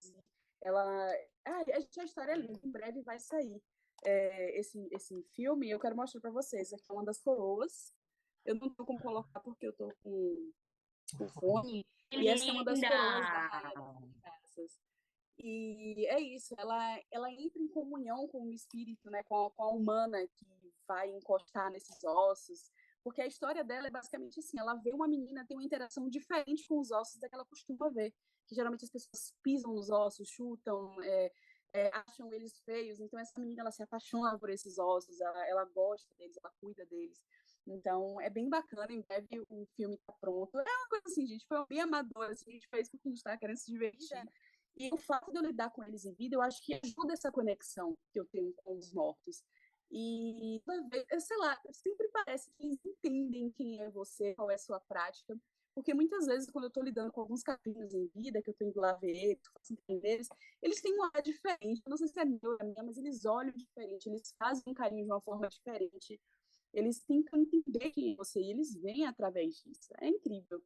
Ela... a história é linda, em breve vai sair esse filme. Eu quero mostrar para vocês. Aqui é uma das coroas. Eu não tenho como colocar porque eu estou com o fone. E essa é uma das coroas da Rainha das Carcaças. E é isso, ela entra em comunhão com o espírito, né, com a humana que vai encostar nesses ossos, porque a história dela é basicamente assim, ela vê uma menina ter uma interação diferente com os ossos da que ela costuma ver, que geralmente as pessoas pisam nos ossos, chutam, acham eles feios, então essa menina ela se apaixona por esses ossos, ela gosta deles, ela cuida deles. Então é bem bacana, em breve o filme está pronto. É uma coisa assim, gente, foi bem amadora, assim, a gente fez porque a gente estava querendo se divertir. E o fato de eu lidar com eles em vida, eu acho que ajuda essa conexão que eu tenho com os mortos. E, sei lá, sempre parece que eles entendem quem é você, qual é a sua prática. Porque muitas vezes, quando eu estou lidando com alguns capinos em vida, que eu estou indo lá ver, que eu faço entender eles têm um olhar diferente. Eu não sei se é meu ou é minha, mas eles olham diferente, eles fazem um carinho de uma forma diferente. Eles tentam entender quem é você e eles vêm através disso. É incrível.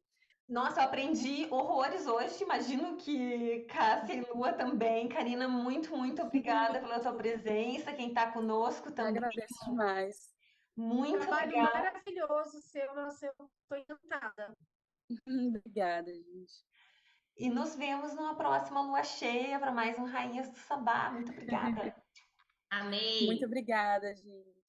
Nossa, eu aprendi horrores hoje. Imagino que Cássia e Lua também. Karina, muito, muito obrigada pela tua presença. Quem está conosco Eu também. agradeço demais. Muito Trabalho legal. maravilhoso seu, nossa, eu estou encantada. Obrigada, gente. E nos vemos numa próxima lua cheia para mais um Rainhas do Sabá. Muito obrigada. Amei! Muito obrigada, gente.